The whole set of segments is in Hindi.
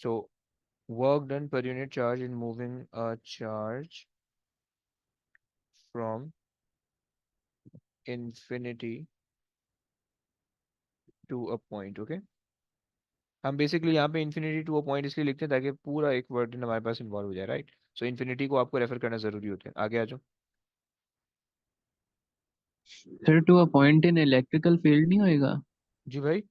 So work done per unit charge in moving a charge from infinity to a point. Okay, हम बेसिकली यहाँ पे इन्फिनिटी टू अ पॉइंट इसलिए लिखते हैं ताकि पूरा एक वर्ड हमारे पास इन्वॉल्व हो जाए, राइट? सो इन्फिनिटी को आपको रेफर करना जरूरी होता है। आगे आ जाओ। Sir to a point in electrical field नहीं होएगा? जी भाई,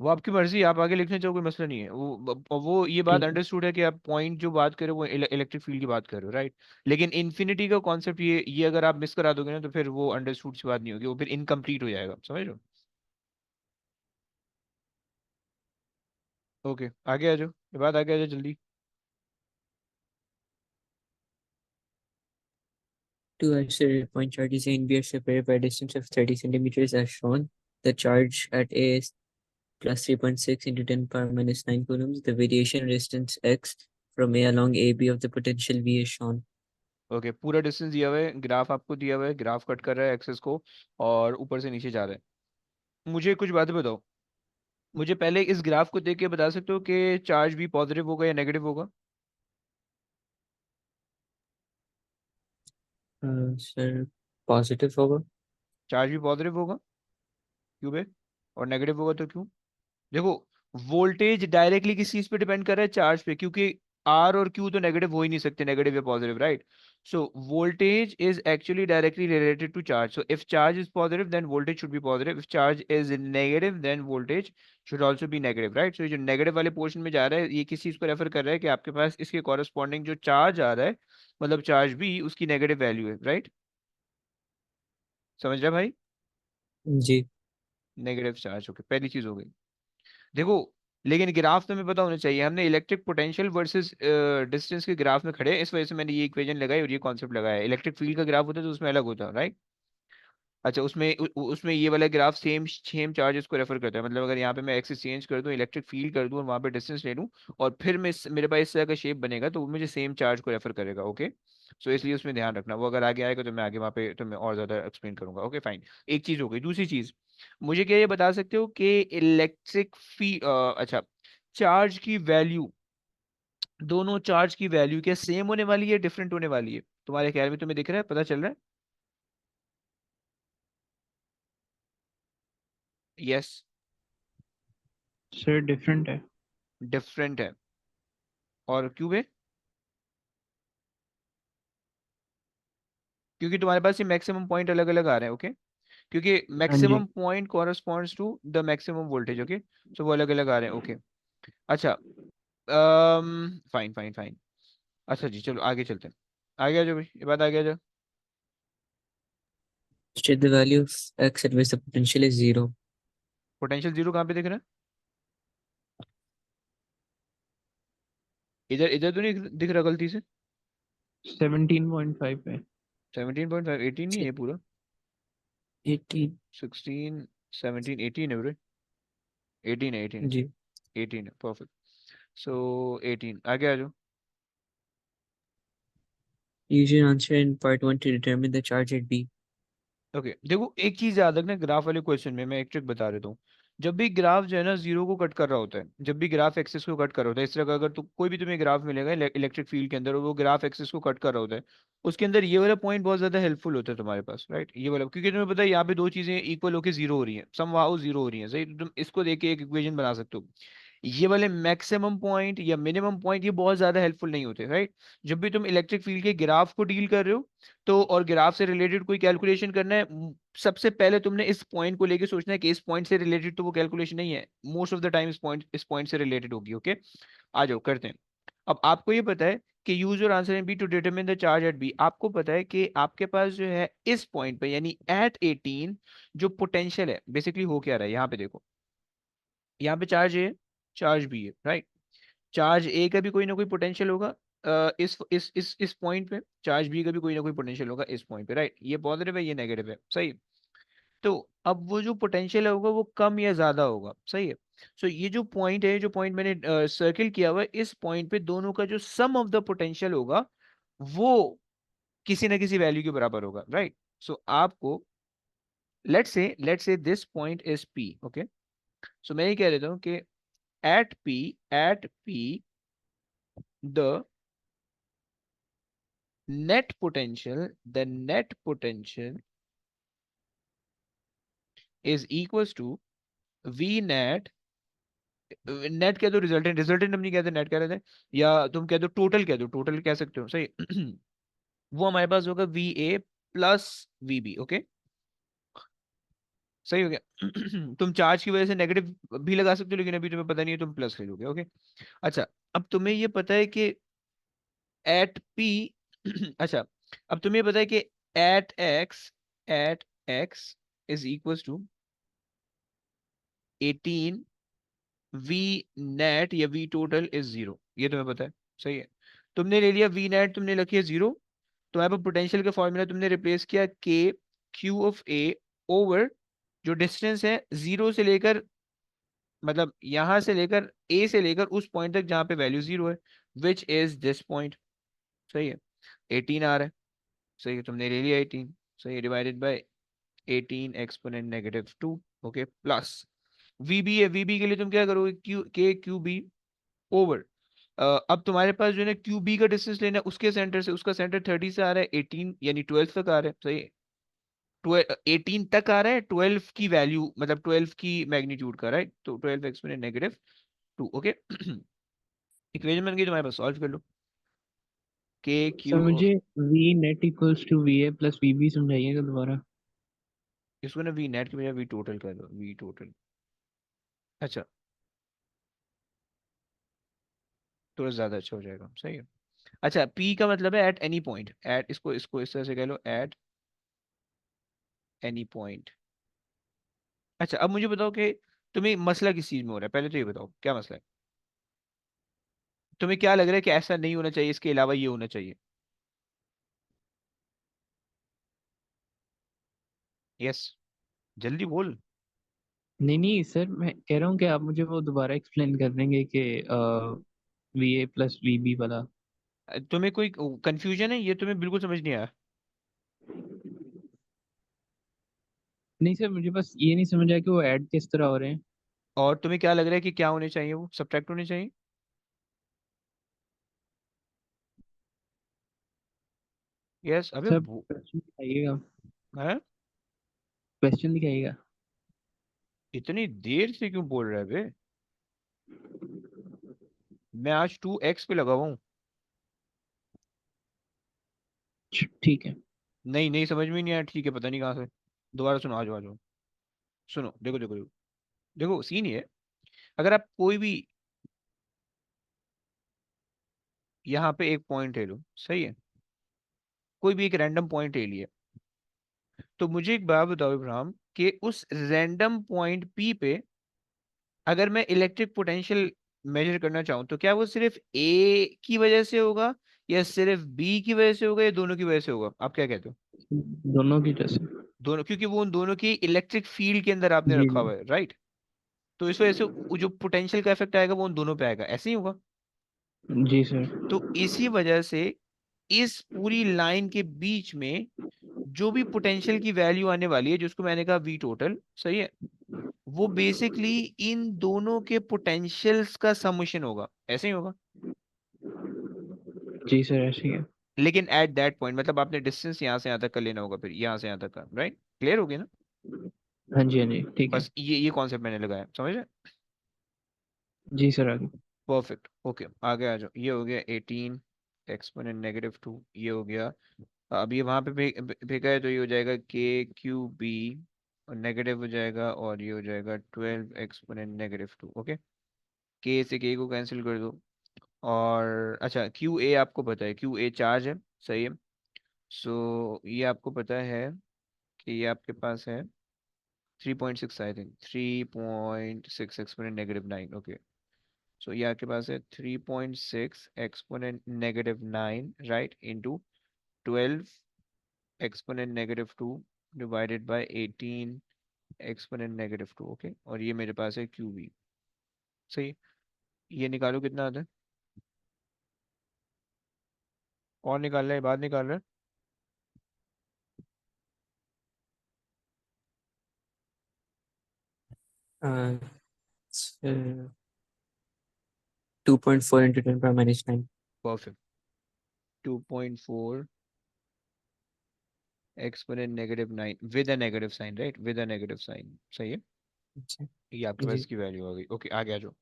वो आपकी मर्जी, आप आगे लिखने चाहो कोई मसला नहीं है। वो ये बात ठीक है। अंडरस्टूड है कि आप पॉइंट जो बात कर रहे हो वो इलेक्ट्रिक फील्ड की बात कर रहे हो, राइट? लेकिन इन्फिनिटी का कॉन्सेप्ट ये अगर आप मिस करा दोगे ना तो फिर वो अंडरस्टूड सी बात नहीं होगी, वो फिर इनकम्प्लीट हो जाएगा, समझ रहे हो? ओके, आगे आ जाओ, ये बात आगे आ जाओ जल्दी। Two isolated point charges A and B are separated by a distance of 30 centimeters as shown. The charge at A is plus 3.6 into 10 power minus 9 coulombs. The variation distance x from A along AB of the potential V is shown. Okay, पूरा डिस्टेंस दिया हुआ है, ग्राफ आपको दिया हुआ है, ग्राफ कट कर रहा है एक्सेस को और ऊपर से नीचे जा रहा है। मुझे कुछ बातें बताओ, मुझे पहले इस ग्राफ को देख के बता सकते हो कि चार्ज भी पॉजिटिव होगा या नेगेटिव होगा? Sir, positive होगा। चार्ज भी पॉजिटिव होगा, क्यों बे? और नेगेटिव होगा तो क्यों? देखो, वोल्टेज डायरेक्टली किस चीज पे डिपेंड कर रहा है? चार्ज पे, क्योंकि आर और क्यू तो नेगेटिव हो ही नहीं सकते, नेगेटिव या positive, right? So voltage is actually directly related to charge. So if charge is positive then voltage should be positive, if charge is negative then voltage should also be negative, right? So ये जो नेगेटिव वाले पोर्शन में जा रहा है ये किस चीज को रेफर कर रहा है कि आपके पास इसके कॉरेस्पॉन्डिंग जो चार्ज आ रहा है, मतलब चार्ज भी उसकी नेगेटिव वैल्यू है, राइट? समझ रहा भाई? जी। नेगेटिव चार्ज, ओके, पहली चीज हो गई। देखो, लेकिन ग्राफ तो हमें पता होना चाहिए, हमने इलेक्ट्रिक पोटेंशियल वर्सेस डिस्टेंस के ग्राफ में खड़े हैं, इस वजह से मैंने ये इक्वेशन लगाई और ये कॉन्सेप्ट लगाया है। इलेक्ट्रिक फील्ड का ग्राफ होता है तो उसमें अलग होता है, राइट? अच्छा, उसमें ये वाला ग्राफ सेम सेम चार्जेस को रेफर करता है, मतलब अगर यहाँ पे मैं एक्सिस चेंज कर दूं, इलेक्ट्रिक फील्ड कर दूं और वहाँ पे डिस्टेंस ले लूं और फिर मेरे पास इस तरह का शेप बनेगा तो वो मुझे सेम चार्ज को रेफर करेगा, ओके? सो इसलिए उसमें ध्यान रखना, वो अगर आगे आएगा तो मैं आगे वहाँ पे तो मैं और ज्यादा एक्सप्लेन करूंगा, ओके फाइन। एक चीज हो गई। दूसरी चीज, मुझे क्या ये बता सकते हो कि इलेक्ट्रिक अच्छा, चार्ज की वैल्यू, दोनों चार्ज की वैल्यू क्या सेम होने वाली है, डिफरेंट होने वाली है? तुम्हारे ख्याल में तुम्हें दिख रहा है, पता चल रहा है? यस, सर डिफरेंट है। डिफरेंट है। और क्यों है? क्योंकि तुम्हारे पास ये मैक्सिमम पॉइंट अलग अलग आ रहे हैं, ओके? क्योंकि हाँ जी। Maximum point corresponds to the maximum voltage, okay? So वो अलग अलग आ रहे हैं, ओके? अच्छा, फाइन फाइन फाइन। अच्छा जी, चलो आगे चलते हैं। आगे आ जाओ भाई, ये बात आगे आ जाओ। State the value of x at which the potential is zero. Potential zero कहाँ पे दिख रहा है? इधर इधर तो नहीं दिख रहा गलती से? 17.5 पे। 17.5, 18 नहीं है ये पूरा? 18। 16, 17, 18 है ब्रो। 18 है, 18 जी। है, 18 है, परफेक्ट। सो 18, आगे आ जाओ। Use your answer in part 1 to determine the charge at B. Okay, देखो एक चीज याद रखना, ग्राफ वाले क्वेश्चन में मैं एक ट्रिक बता देता हूँ। जब भी ग्राफ जो है ना जीरो को कट कर रहा होता है, जब भी ग्राफ एक्सिस को कट कर रहा होता है, इस तरह का अगर तो कोई भी तुम्हें ग्राफ मिलेगा इलेक्ट्रिक फील्ड के अंदर और वो ग्राफ एक्सिस को कट कर रहा होता है, उसके अंदर ये वाला पॉइंट बहुत ज्यादा हेल्पफुल होता है तुम्हारे पास, राइट? ये वाला, क्योंकि तुम्हें पता है यहाँ पे दो चीजें इक्वल होकर जीरो हो रही हैं, समहाउ जीरो हो रही हैं, सही? तो तुम इसको देख के एक इक्वेशन बना सकते हो। ये वाले मैक्सिमम पॉइंट या मिनिमम पॉइंट ये बहुत ज्यादा हेल्पफुल नहीं होते, राइट? जब भी तुम इलेक्ट्रिक फील्ड के ग्राफ को डील कर रहे हो तो और ग्राफ से रिलेटेड कोई कैलकुलेशन करना है, सबसे पहले तुमने इस पॉइंट को लेके सोचना है कि इस पॉइंट से रिलेटेड तो वो कैलकुलेशन नहीं है, मोस्ट ऑफ द टाइम इस पॉइंट से रिलेटेड होगी, ओके? आ जाओ करते हैं। अब आपको ये पता है कि use your answer in B to determine the charge at B. आपको पता है कि आपके पास जो है इस पॉइंट पे यानी एट 18 जो पोटेंशियल है, बेसिकली हो क्या रहा है यहाँ पे देखो, यहाँ पे चार्ज ए, चार्ज बी है, राइट? चार्ज ए का भी कोई ना कोई पोटेंशियल होगा इस पॉइंट पे, चार्ज बी का भी कोई ना कोई पोटेंशियल होगा इस पॉइंट पे, राइट? ये पॉजिटिव है, ये नेगेटिव है, सही? तो अब वो जो पोटेंशियल होगा वो कम या ज्यादा होगा, सही है? सो ये जो पॉइंट है, जो पॉइंट मैंने सर्किल किया हुआ है, इस पॉइंट पे दोनों का जो सम ऑफ द पोटेंशियल होगा वो किसी ना किसी वैल्यू के बराबर होगा, राइट? सो आपको let's say this point is P, okay? So मैं ये कह देता हूँ कि at P the net potential is equals to V net. Net कह दो, रिजल्टेंट हम नहीं कहते, नेट कह रहे थे, या तुम कह दो टोटल, कह दो टोटल कह सकते हो, सही। वो हमारे पास होगा V A plus V B. Okay, सही हो गया। तुम चार्ज की वजह से नेगेटिव भी लगा सकते हो, लेकिन अभी तुम्हें पता नहीं है, तुम प्लस ले लोगे। ओके, अच्छा, अब तुम्हें ये पता है कि एट पी अच्छा, अब तुम्हें पता है कि at x is equal to 18 V net या वी टोटल इज जीरो, ये तुम्हें पता है, सही है। तुमने ले लिया वी नेट, तुमने रखी है जीरो, तुम्हारे पास पोटेंशियल का फॉर्मूला तुमने रिप्लेस किया के क्यू ऑफ ए ओवर जो डिस्टेंस है जीरो से लेकर, मतलब यहां से लेकर ए से लेकर उस पॉइंट तक जहां पे वैल्यू जीरो है, विच इज दिस पॉइंट, सही है। 18 आ रहा है, सही है, तुमने ले लिया 18, सही है, divided by 18 exponent -2। Okay, plus VB है, वीबी के लिए तुम क्या करोगे, क्यू के क्यू बी ओवर, अब तुम्हारे पास जो है ना क्यू बी का डिस्टेंस लेना है उसके सेंटर से, उसका सेंटर 30 से आ रहा है 18 यानी 12 तक आ रहा है, सही है। 18 तक आ रहा है, 12 की वैल्यू मतलब 12 की मैग्नीट्यूड का, राइट, तो 12 एक्सपोनेंट -2। ओके, इक्वेशन बन गई तुम्हारे पास, सॉल्व कर लो। के सर क्यू, मुझे V net equals to V A plus V B समझाइएगा दोबारा। इसको ना वी नेट की बजाय वी टोटल कर दो, वी टोटल। अच्छा, थोड़ा ज्यादा अच्छा हो जाएगा, सही है। अच्छा, पी का मतलब है एट एनी पॉइंट, एट, इसको इसको इस तरह से कह लो, एट एनी पॉइंट। अच्छा, अब मुझे बताओ कि तुम्हें मसला किस चीज में हो रहा है, पहले तो ये बताओ क्या मसला है, तुम्हें क्या लग रहा है कि ऐसा नहीं होना चाहिए, इसके अलावा ये होना चाहिए। यस, जल्दी बोल। नहीं नहीं सर, मैं कह रहा हूँ कि आप मुझे वो दोबारा एक्सप्लेन कर देंगे कि V A plus V B वाला। तुम्हें कोई कंफ्यूजन है, ये तुम्हें बिल्कुल समझ नहीं आया। नहीं सर, मुझे बस ये नहीं समझ आया कि वो ऐड किस तरह हो रहे हैं। और तुम्हें क्या लग रहा है कि क्या होने चाहिए, वो सब्ट्रैक्ट होने चाहिए। यस, अबे सर वो क्वेश्चन दिखाइएगा, है, क्वेश्चन दिखाइएगा। इतनी देर से क्यों बोल रहा है बे, मैं आज 2x पे लगा हुआ हूँ। ठीक है। नहीं नहीं, समझ में ही नहीं आया, ठीक है, पता नहीं कहाँ से। दोबारा सुनो, आ जाओ आ जाओ, सुनो, देखो देखो देखो, देखो सीन ये है, अगर आप कोई भी यहाँ पे एक पॉइंट ले लो, सही है, कोई भी एक रैंडम पॉइंट ले लिया, तो मुझे एक बात बताओ इब्राहिम, कि उस रैंडम पॉइंट पी पे अगर मैं इलेक्ट्रिक पोटेंशियल मेजर करना चाहूँ, तो क्या वो सिर्फ ए की वजह से होगा, या सिर्फ बी की वजह से होगा, या दोनों की वजह से होगा, आप क्या कहते हो। दोनों की जैसे। दोनों, क्योंकि वो उन दोनों की इलेक्ट्रिक फील्ड के अंदर आपने जी रखा जी। हुआ है, राइट। तो इस वजह से वो जो पोटेंशियल का इफेक्ट आएगा वो उन दोनों पे आएगा, ऐसे ही होगा। जी सर। तो इसी वजह से इस पूरी लाइन के बीच में जो भी पोटेंशियल की वैल्यू आने वाली है, जिसको मैंने कहा वी टोटल, सही है, वो बेसिकली इन दोनों के पोटेंशियल्स का समुशन होगा, ऐसे ही होगा। जी सर ऐसे ही है। लेकिन एट दैट पॉइंट, मतलब आपने डिस्टेंस यहाँ से यहाँ तक का लेना होगा, फिर यहाँ से यहाँ तक का, राइट, क्लियर हो गया ना। हाँ जी ठीक है। बस ये कॉन्सेप्ट मैंने लगाया, समझ रहे। जी सर आगे। परफेक्ट, ओके, आगे आ जाओ, ये हो गया 18 एक्सपोनेंट -2, ये हो गया। अब ये वहां पे फेंका है, तो ये हो जाएगा के क्यू बी, और नेगेटिव हो जाएगा, और ये हो जाएगा 12 एक्सपोनेंट -2। ओके, के से के को कैंसिल कर दो, और अच्छा क्यू ए आपको पता है, क्यू ए चार्ज है, सही है। सो ये आपको पता है कि ये आपके पास है 3.6, आई थिंक 3.6 एक्सपोनेंट -9। ओके, सो ये आपके पास है 3.6 exponent -9, right, into 12 exponent -2 divided by 18 exponent -2। Okay, और ये मेरे पास है क्यू बी, सही। ये निकालो कितना आता है, और निकाल रहा है, बाद निकाल रहा है। Uh, so 2.4 into 10 power minus 9. Perfect. 2.4 exponent -9 with a negative sign, right, with a negative sign. सही है. अच्छा, ये आपके पास जी. इसकी वैल्यू आ गई. ओके, आगे आ जाओ.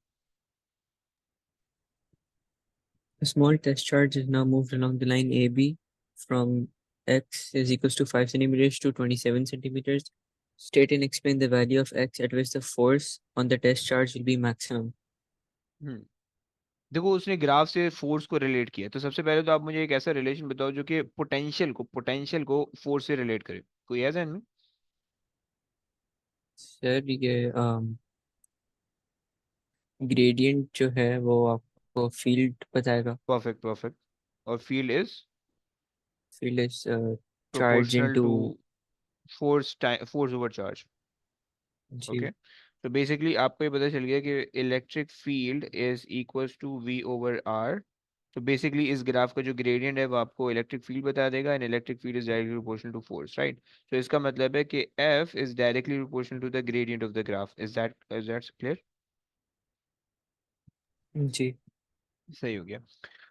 A small test charge is now moved along the line AB from x is equals to 5 centimeters to 27 centimeters. State and explain the value of x at which the force on the test charge will be maximum. हम्म. देखो उसने ग्राफ से फोर्स को रिलेट किया, तो सबसे पहले तो आप मुझे एक ऐसा रिलेशन बताओ जो कि पोटेंशियल को फोर्स से रिलेट करे. कोई ऐसा है? सर ये ग्रेडियंट जो है वो आपको फील्ड बताएगा. Perfect, perfect. और field is field is charge proportional into. To force over charge. Okay. जी. तो बेसिकली आपको ये पता चल गया कि electric field is equals to V over R. तो बेसिकली इस ग्राफ का जो ग्रेडियंट है वो आपको इलेक्ट्रिक फील्ड बता देगा, and electric field is directly proportional to force, right. तो इसका मतलब है कि F is directly proportional to the gradient of the graph. Is that clear? जी. सही हो गया.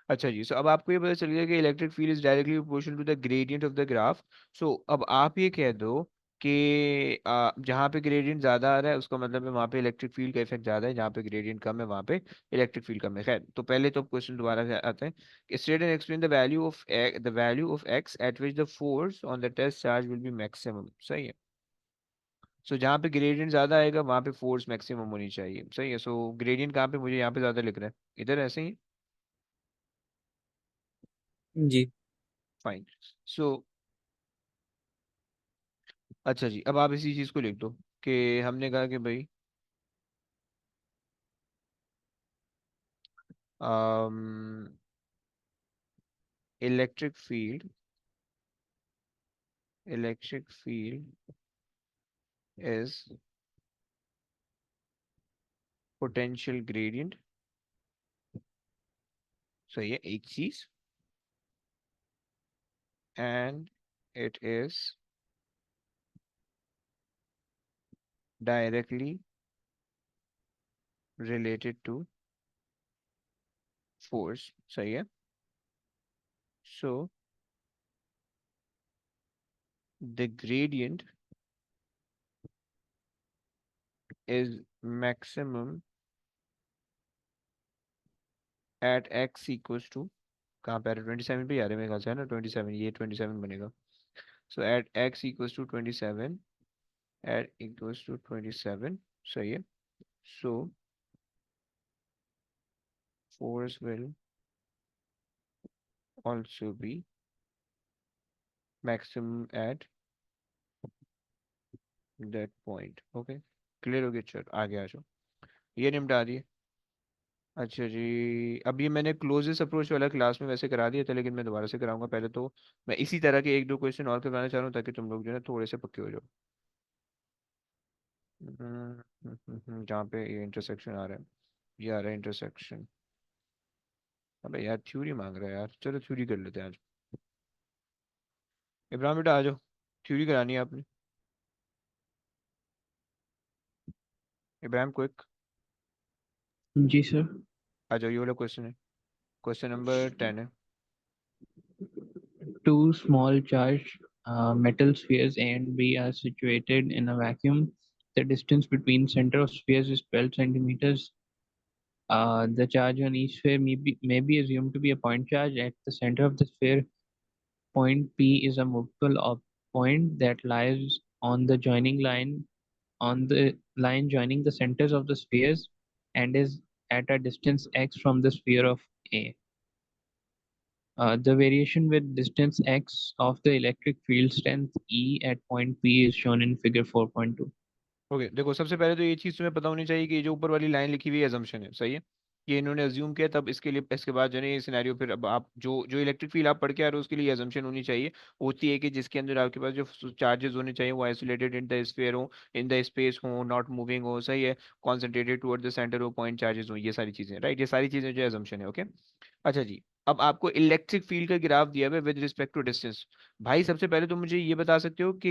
अच्छा जी, सो अब आपको ये पता चल गया कि electric field is directly proportional to the gradient of the graph. So अब आप ये कह दो कि जहाँ पे ग्रेडियंट ज़्यादा आ रहा है उसका मतलब है वहाँ पे इलेक्ट्रिक फील्ड का इफेक्ट ज़्यादा है, जहाँ पे ग्रेडियंट कम है वहाँ पे इलेक्ट्रिक फील्ड कम है. खैर, तो पहले तो क्वेश्चन दोबारा से आते हैं. State and explain the value of X at which the force on the test charge will be maximum. सही है. सो जहाँ पे ग्रेडियंट ज़्यादा आएगा वहाँ पे फोर्स मैक्सिमम होनी चाहिए. सही है. सो ग्रेडियंट कहाँ पे मुझे यहाँ पे ज़्यादा लिख रहा है? इधर ऐसे ही. जी. फाइन. सो अच्छा जी, अब आप इसी चीज को लिख दो कि हमने कहा कि भाई electric field electric field is potential gradient. सही है, एक चीज. And it is directly related to force. सही है. So the gradient is maximum at x equals to, कहाँ पे आ रहा है? 27 पे आ रहा है मेरे ख्याल से, है ना? 27, ये 27 बनेगा. So at x equals to 27, at equals to 27. सही है. So force will also be maximum at that point. Okay. Clear हो गया. चलो आगे आ जाओ. ये निपटा दिए. अच्छा जी, अब ये मैंने क्लोजेस्ट अप्रोच वाला क्लास में वैसे करा दिया था, लेकिन मैं दोबारा से कराऊंगा. पहले तो मैं इसी तरह के एक दो क्वेश्चन और करवाना चाह रहा हूँ ताकि तुम लोग जो है ना थोड़े से पक्के हो जाओ. जहाँ पे ये इंटरसेक्शन आ रहा है, ये आ रहा है इंटरसेक्शन. अबे यार थ्योरी मांग रहा है यार. चलो थ्योरी कर लेते हैं आज. इब्राहिम बेटा आ जाओ, थ्योरी करानी है आपने. इब्राहिम क्विक जी सर. आ जाओ. ये वाला क्वेश्चन है, क्वेश्चन नंबर 10 है. Two small charged metal spheres A and B are situated in a vacuum. The distance between center of spheres is 12 centimeters. The charge on each sphere may be assumed to be a point charge. At the center of the sphere, point P is a multiple of point that lies on the line joining the centers of the spheres and is at a distance x from the sphere of A. The variation with distance x of the electric field strength E at point P is shown in figure 4.2. Okay, देखो सबसे पहले तो ये चीज़ तुम्हें पता होनी चाहिए कि ये जो ऊपर वाली लाइन लिखी हुई है अजम्पशन है. सही है. ये इन्होंने अज्यूम किया, तब इसके लिए इसके बाद जो है ये सिनेरियो, फिर अब आप जो जो इलेक्ट्रिक फील्ड आप पढ़ के आ रहे हो उसके लिए अजम्पशन होनी चाहिए. होती है कि जिसके अंदर आपके पास जो चार्जेस होने चाहिए वो आइसोलेटेड इन द स्फीयर हो, इन द स्पेस हो, नॉट मूविंग हो. सही है. कॉन्सेंट्रेटेड टुवर्ड द सेंटर हो, पॉइंट चार्जेस हो, ये सारी चीज़ें, राइट. ये सारी चीज़ें जो है अजम्पशन है. ओके. अच्छा जी, अब आपको इलेक्ट्रिक फील्ड का ग्राफ दिया हुआ है विद रिस्पेक्ट टू डिस्टेंस। भाई सबसे पहले तो मुझे ये बता सकते हो कि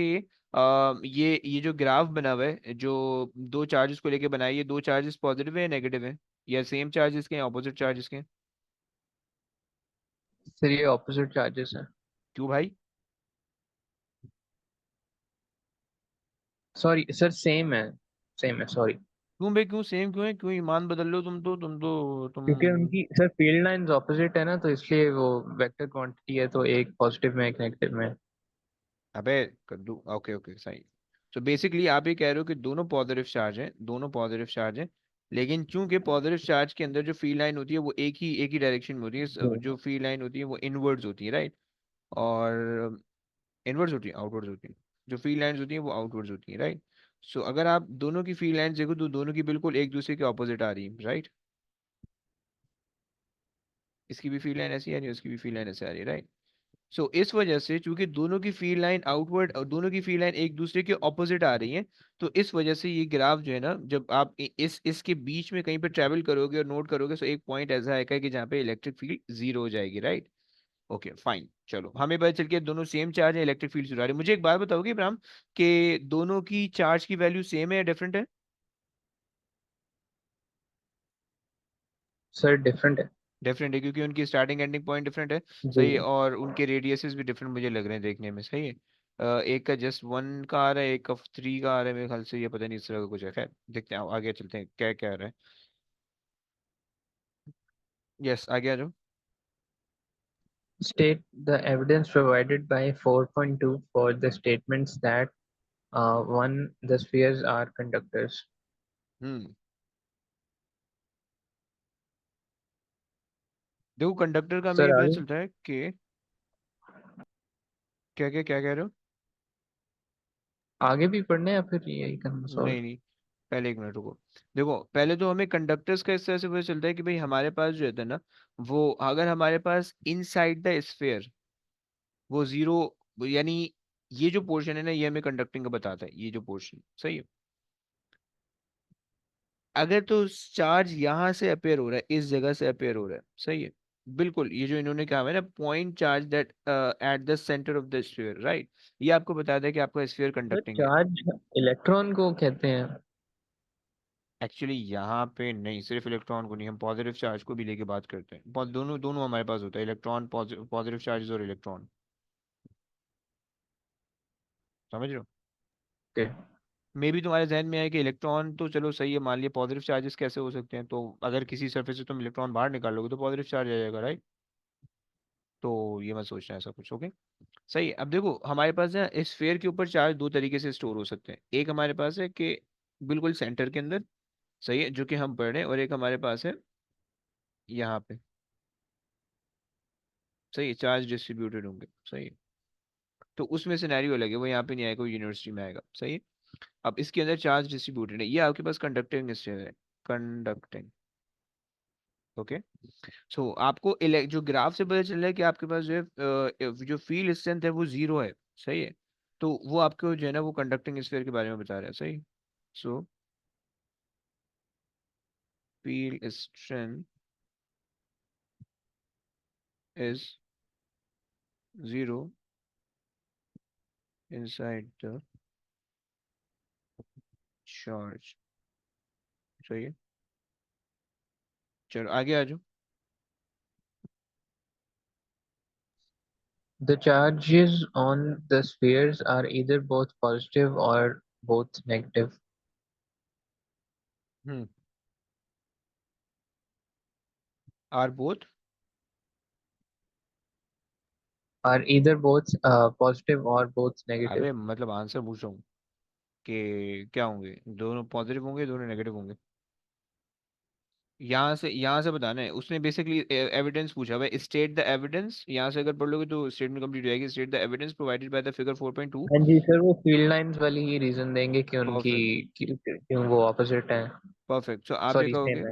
ये जो ग्राफ बना हुआ है, जो दो चार्जेस को लेके बनाया है, ये दो चार्जेस पॉजिटिव है या नेगेटिव है, या सेम चार्जेस के हैं ऑपोजिट चार्जेस के हैं? सर ये ऑपोजिट चार्जेस हैं। क्यों भाई? सॉरी सर, सेम है सॉरी। क्यों भाई, क्यों सेम क्यों है, क्यों ईमान बदल लो तुम। क्योंकि उनकी सर फील्ड लाइंस ऑपोजिट है ना, तो इसलिए वो वेक्टर क्वांटिटी है, तो एक पॉजिटिव में एक नेगेटिव में। अबे कद्दू, ओके ओके सही। तो बेसिकली आप ये कह रहे हो कि दोनों पॉजिटिव चार्ज हैं, दोनों पॉजिटिव चार्ज हैं, लेकिन चूंकि पॉजिटिव चार्ज के अंदर जो फील्ड लाइन होती है वो एक ही डायरेक्शन में होती है, जो फील्ड लाइन होती है वो इनवर्ड्स होती है, राइट? और इनवर्ड्स होती है, आउटवर्ड्स होती है। जो फील्ड लाइंस होती हैं वो आउटवर्ड्स होती हैं, राइट? सो अगर आप दोनों की फील्ड लाइंस देखो तो दोनों की बिल्कुल एक दूसरे के ऑपोजिट आ रही है, राइट? इसकी भी फील्ड लाइन ऐसी आ रही है, उसकी भी फील्ड लाइन ऐसे आ रही है, राइट? सो इस वजह से चूंकि दोनों की फील्ड लाइन आउटवर्ड और दोनों की फील्ड लाइन एक दूसरे के ऑपोजिट आ रही है, तो इस वजह से ये ग्राफ जो है ना, जब आप इसके बीच में कहीं पर ट्रेवल करोगे और नोट करोगे, तो एक पॉइंट ऐसा आएगा कि जहाँ पे इलेक्ट्रिक फील्ड जीरो हो जाएगी, राइट? ओके फाइन, चलो हमें पता चल गया दोनों सेम चार्ज है, इलेक्ट्रिक फील्ड जीरो आ रही है। मुझे एक बात बताओगे इब्राहिम, कि दोनों की चार्ज की वैल्यू सेम है या डिफरेंट है? सर डिफरेंट है। डिफरेंट है, क्योंकि उनकी स्टार्टिंग एंडिंग पॉइंट डिफरेंट है। जी। सही है, और उनके रेडियसेस भी डिफरेंट मुझे लग रहे हैं देखने में, सही है। एक का जस्ट वन का आ रहा है, एक का थ्री का आ रहा है मेरे ख्याल से, ये पता नहीं इस तरह का कुछ है। खैर देखते हैं, आगे चलते हैं क्या क्या आ रहा है। यस, आगे आ जाओ। State the evidence provided by 4.2 for the statements that one, the spheres are conductors. हम्म, देखो कंडक्टर का हमें सर ये पता आगे चलता है कि क्या कह रहे हो? आगे भी पढ़ने या फिर यही करना सॉल्व? नहीं नहीं, पहले एक मिनट रुको। देखो पहले तो हमें कंडक्टर्स का इस तरह से पता चलता है कि भाई हमारे पास जो रहता है ना, वो अगर हमारे पास इनसाइड द स्फीयर वो जीरो, यानी ये जो पोर्शन है ना, ये हमें कंडक्टिंग का बताता है, ये जो पोर्शन, सही है। अगर तो चार्ज यहाँ से अपेयर हो रहा है, इस जगह से अपेयर हो रहा है, सही है, बिल्कुल ये जो इन्होंने कहा है ना, point charge that at the centre of the sphere, right? ये आपको बताता है कि आपका स्फीयर सर कंडक्टिंग है। चार्ज इलेक्ट्रॉन को कहते हैं। एक्चुअली यहाँ पे नहीं, सिर्फ इलेक्ट्रॉन को नहीं, हम पॉजिटिव चार्ज को भी लेके बात करते हैं। दोनों दोनों हमारे पास होता है, इलेक्ट्रॉन, पॉजिटिव चार्जेस और इलेक्ट्रॉन, समझ रहे हो? ओके। मे भी तुम्हारे जहन में है कि इलेक्ट्रॉन तो चलो सही है, मान लिया पॉजिटिव चार्जेस कैसे हो सकते हैं, तो अगर किसी सरफेस से तुम इलेक्ट्रॉन बाहर निकालोगे तो पॉजिटिव चार्ज आ जाएगा, राइट? तो ये मत सोचना ऐसा कुछ, ओके? सही है। अब देखो हमारे पास है, इस स्फीयर के ऊपर चार्ज दो तरीके से स्टोर हो सकते हैं। एक हमारे पास है कि बिल्कुल सेंटर के अंदर, सही है, जो कि हम पढ़ रहे हैं, और एक हमारे पास है यहाँ पे, सही है, चार्ज डिस्ट्रीब्यूटेड होंगे, सही है। तो उसमें सिनेरियो अलग है, वो यहाँ पे नहीं आएगा, वो यूनिवर्सिटी में आएगा, सही है। अब इसके अंदर चार्ज डिस्ट्रीब्यूटेड है, ये आपके पास कंडक्टिंग है, कंडक्टिंग, ओके। सो आपको जो ग्राफ से पता चल रहा है कि आपके पास जो है जो फील्ड स्ट्रेंथ है वो जीरो है, सही है। तो वो आपको जो है ना वो कंडक्टिंग स्फीयर के बारे में बता रहा है, सही। सो field strength is zero inside the charge, सही है। चलो आगे आ जाओ। The charges on the spheres are either both positive or both negative. Hmm, are both, Are either both positive or both negative. अबे मतलब आंसर पूछ रहा हूँ कि क्या होंगे, दोनों पॉजिटिव होंगे, दोनों नेगेटिव होंगे? यहाँ से बताना है, उसने बेसिकली एविडेंस पूछा हुआ है, स्टेट द एविडेंस, यहाँ से अगर पढ़ लोगे तो स्टेटमेंट कंप्लीट हो जाएगी। State the evidence provided by the figure 4.2। हाँ जी सर, वो फील्ड लाइंस वाली ही रीजन देंगे कि उनकी परफेक्ट, क्यों वो ऑपोजिट हैं। परफेक्ट। सो आप ये सॉरी कहोगे सेम है।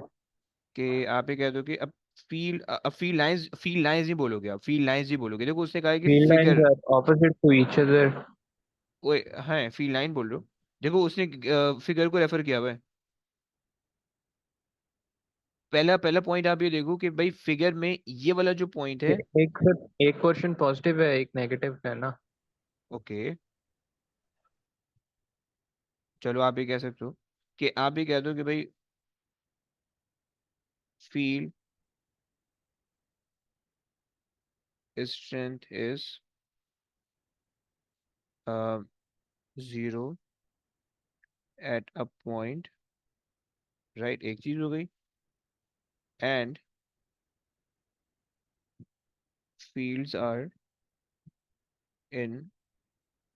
कि आप ये कह दो कि अब फील्ड लाइंस ही बोलोगे, आप फील्ड लाइंस ही बोलोगे। देखो उसने कहा है कि field lines figure, are opposite to each other. वो है फील्ड लाइन बोल रहे हो। देखो उसने फिगर को रेफर किया हुआ है, पहला पहला पॉइंट आप ये देखो कि भाई फिगर में ये वाला जो पॉइंट है, एक क्वेश्चन पॉजिटिव है, एक नेगेटिव है ना। ओके चलो आप ये कह सकते हो कि आप ये कह दो कि भाई field strength is 0 at a point, right, एक चीज हो गई, and fields are in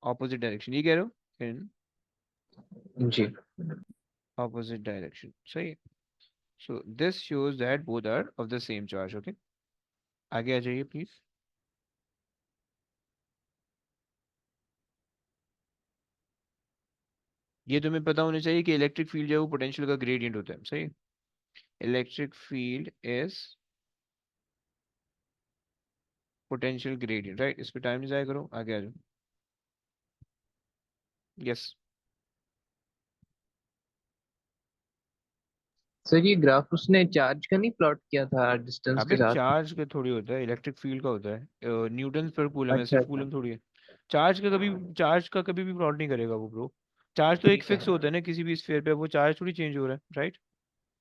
opposite direction, ये कह रहे हो, इन जी ऑपोजिट डायरेक्शन, सही है। So this shows that both are of the same charge, okay. आगे आ जाइए प्लीज। ये तुम्हें पता होना चाहिए कि इलेक्ट्रिक फील्ड जो है वो पोटेंशियल का ग्रेडियंट होता है, सही। Electric field is potential gradient, right. इस पे टाइम नहीं जाया करो, आगे आ जाओ। यस। सर, ये ग्राफ उसने चार्ज का नहीं प्लॉट किया था डिस्टेंस के अबे साथ? चार्ज का थोड़ी होता है, इलेक्ट्रिक फील्ड का होता है, न्यूटन पर कूलम है, अच्छा सिर्फ अच्छा, कूलम थोड़ी है। चार्ज का कभी भी प्लॉट नहीं करेगा वो ब्रो। चार्ज तो एक ठीक है। फिक्स होता है ना किसी भी स्फीयर पे, वो चार्ज थोड़ी चेंज हो रहा है, राइट।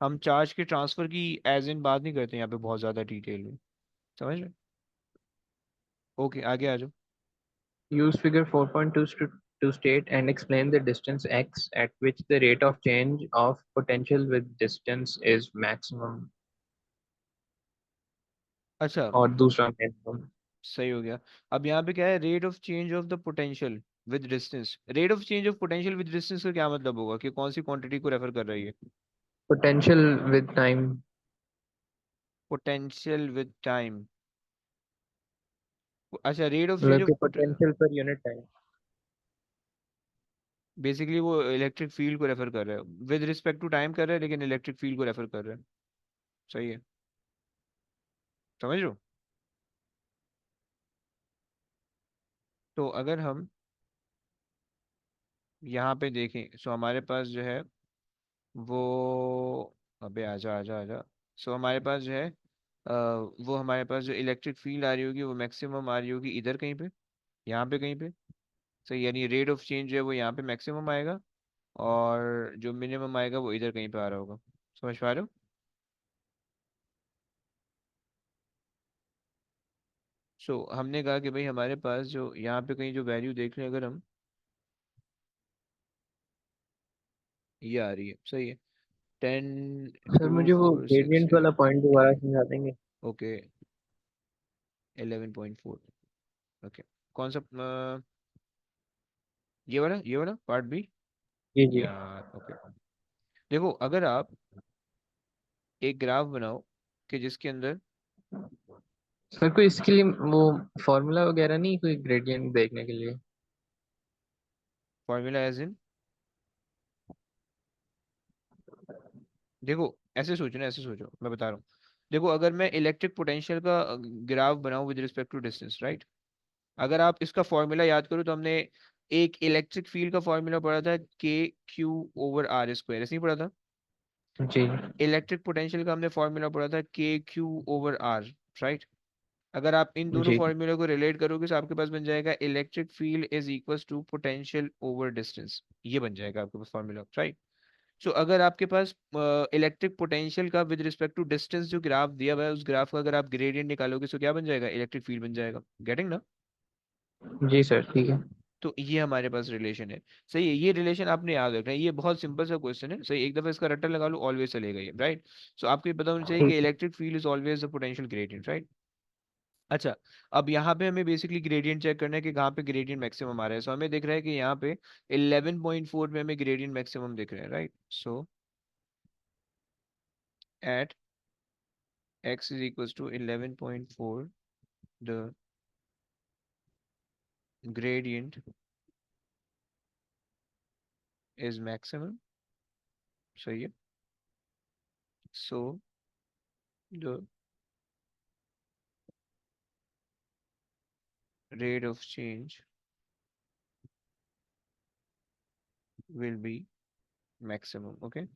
हम चार्ज के ट्रांसफर की एज इन बात नहीं करते यहाँ पे बहुत ज्यादा डिटेल में, समझ रहे। ओके आगे आ जाओ। Use figure 4.2 to state and explain the distance x at which the rate of change of potential with distance is maximum अच्छा, और दूसरा minimum। सही हो गया। अब यहाँ पे क्या है, rate of change of the potential with distance. Rate of change of potential with distance का क्या मतलब होगा, कि कौन सी क्वांटिटी को रेफर कर रही है। Potential with time, potential with time, अच्छा रेट ऑफ चेंज मतलब ऑफ, कि potential per unit time। Basically वो इलेक्ट्रिक फील्ड को रेफर कर रहा है, विद रिस्पेक्ट टू टाइम कर रहा है लेकिन इलेक्ट्रिक फील्ड को रेफर कर रहा है, सही है, समझ लो। तो अगर हम यहाँ पे देखें, सो हमारे पास जो है वो, अबे आजा आजा आजा, सो हमारे पास जो है वो हमारे पास जो इलेक्ट्रिक फील्ड आ रही होगी वो मैक्सिमम आ रही होगी इधर कहीं पे, यहाँ पे कहीं पे, सही। यानी रेट ऑफ चेंज जो है वो यहाँ पे मैक्सिमम आएगा, और जो मिनिमम आएगा वो इधर कहीं पे आ रहा होगा, समझ पा रहे हो। सो हमने कहा कि भाई हमारे पास जो यहाँ पे कहीं जो वैल्यू देख रहे हैं अगर हम, ये आ रही है, सही है, 10 सर 2 मुझे वो 4 6 ग्रेडियंट वाला 8, पॉइंट दोबारा समझा देंगे? Okay 11.4, okay. कौन सा ये वाला पार्ट बी, जी जी। यार ओके। देखो अगर आप एक ग्राफ बनाओ कि जिसके अंदर, सर कोई इसके लिए वो फॉर्मूला वगैरह नहीं, कोई ग्रेडियंट देखने के लिए? फॉर्मूला एज इन, देखो ऐसे सोचो ना, ऐसे सोचो, मैं बता रहा हूँ। देखो अगर मैं इलेक्ट्रिक पोटेंशियल का ग्राफ बनाऊं with respect to distance, right, अगर आप इसका फॉर्मूला याद करो तो हमने एक इलेक्ट्रिक फील्ड का फॉर्मूला पढ़ा था, K Q/R², ऐसे ही पढ़ा था। जी इलेक्ट्रिक पोटेंशियल का हमने फॉर्मूला पढ़ा था K Q/R, राइट। अगर आप इन दोनों जी फॉर्मूला को रिलेट करोगे तो आपके पास बन जाएगा electric field is equals to potential over distance, ये बन जाएगा आपके पास फॉर्मूला, राइट। सो अगर आपके पास इलेक्ट्रिक पोटेंशियल का विद रिस्पेक्ट टू डिस्टेंस जो ग्राफ दिया हुआ है, उस ग्राफ का अगर आप ग्रेडियंट निकालोगे तो क्या बन जाएगा, इलेक्ट्रिक फील्ड बन जाएगा, गेटिंग ना। जी सर, ठीक है। तो ये हमारे पास रिलेशन है, सही है। ये रिलेशन आपने याद रखना है, ये बहुत सिंपल सा क्वेश्चन है, सही। एक दफा इसका रट्टा लगा लो, ऑलवेज चलेगा ये, राइट। सो आपको ये पता होना चाहिए कि ठीक। Electric field is always the potential gradient, right. अच्छा, अब यहाँ पे हमें बेसिकली ग्रेडियंट चेक करना है कि कहाँ पे ग्रेडियंट मैक्सिमम आ रहा है। सो हमें दिख रहा है कि यहाँ पे 11.4 में हमें ग्रेडियंट मैक्सिमम दिख रहा है, right. So at x is equals to 11.4, the gradient is maximum, सही है। So the rate of change will be maximum, okay।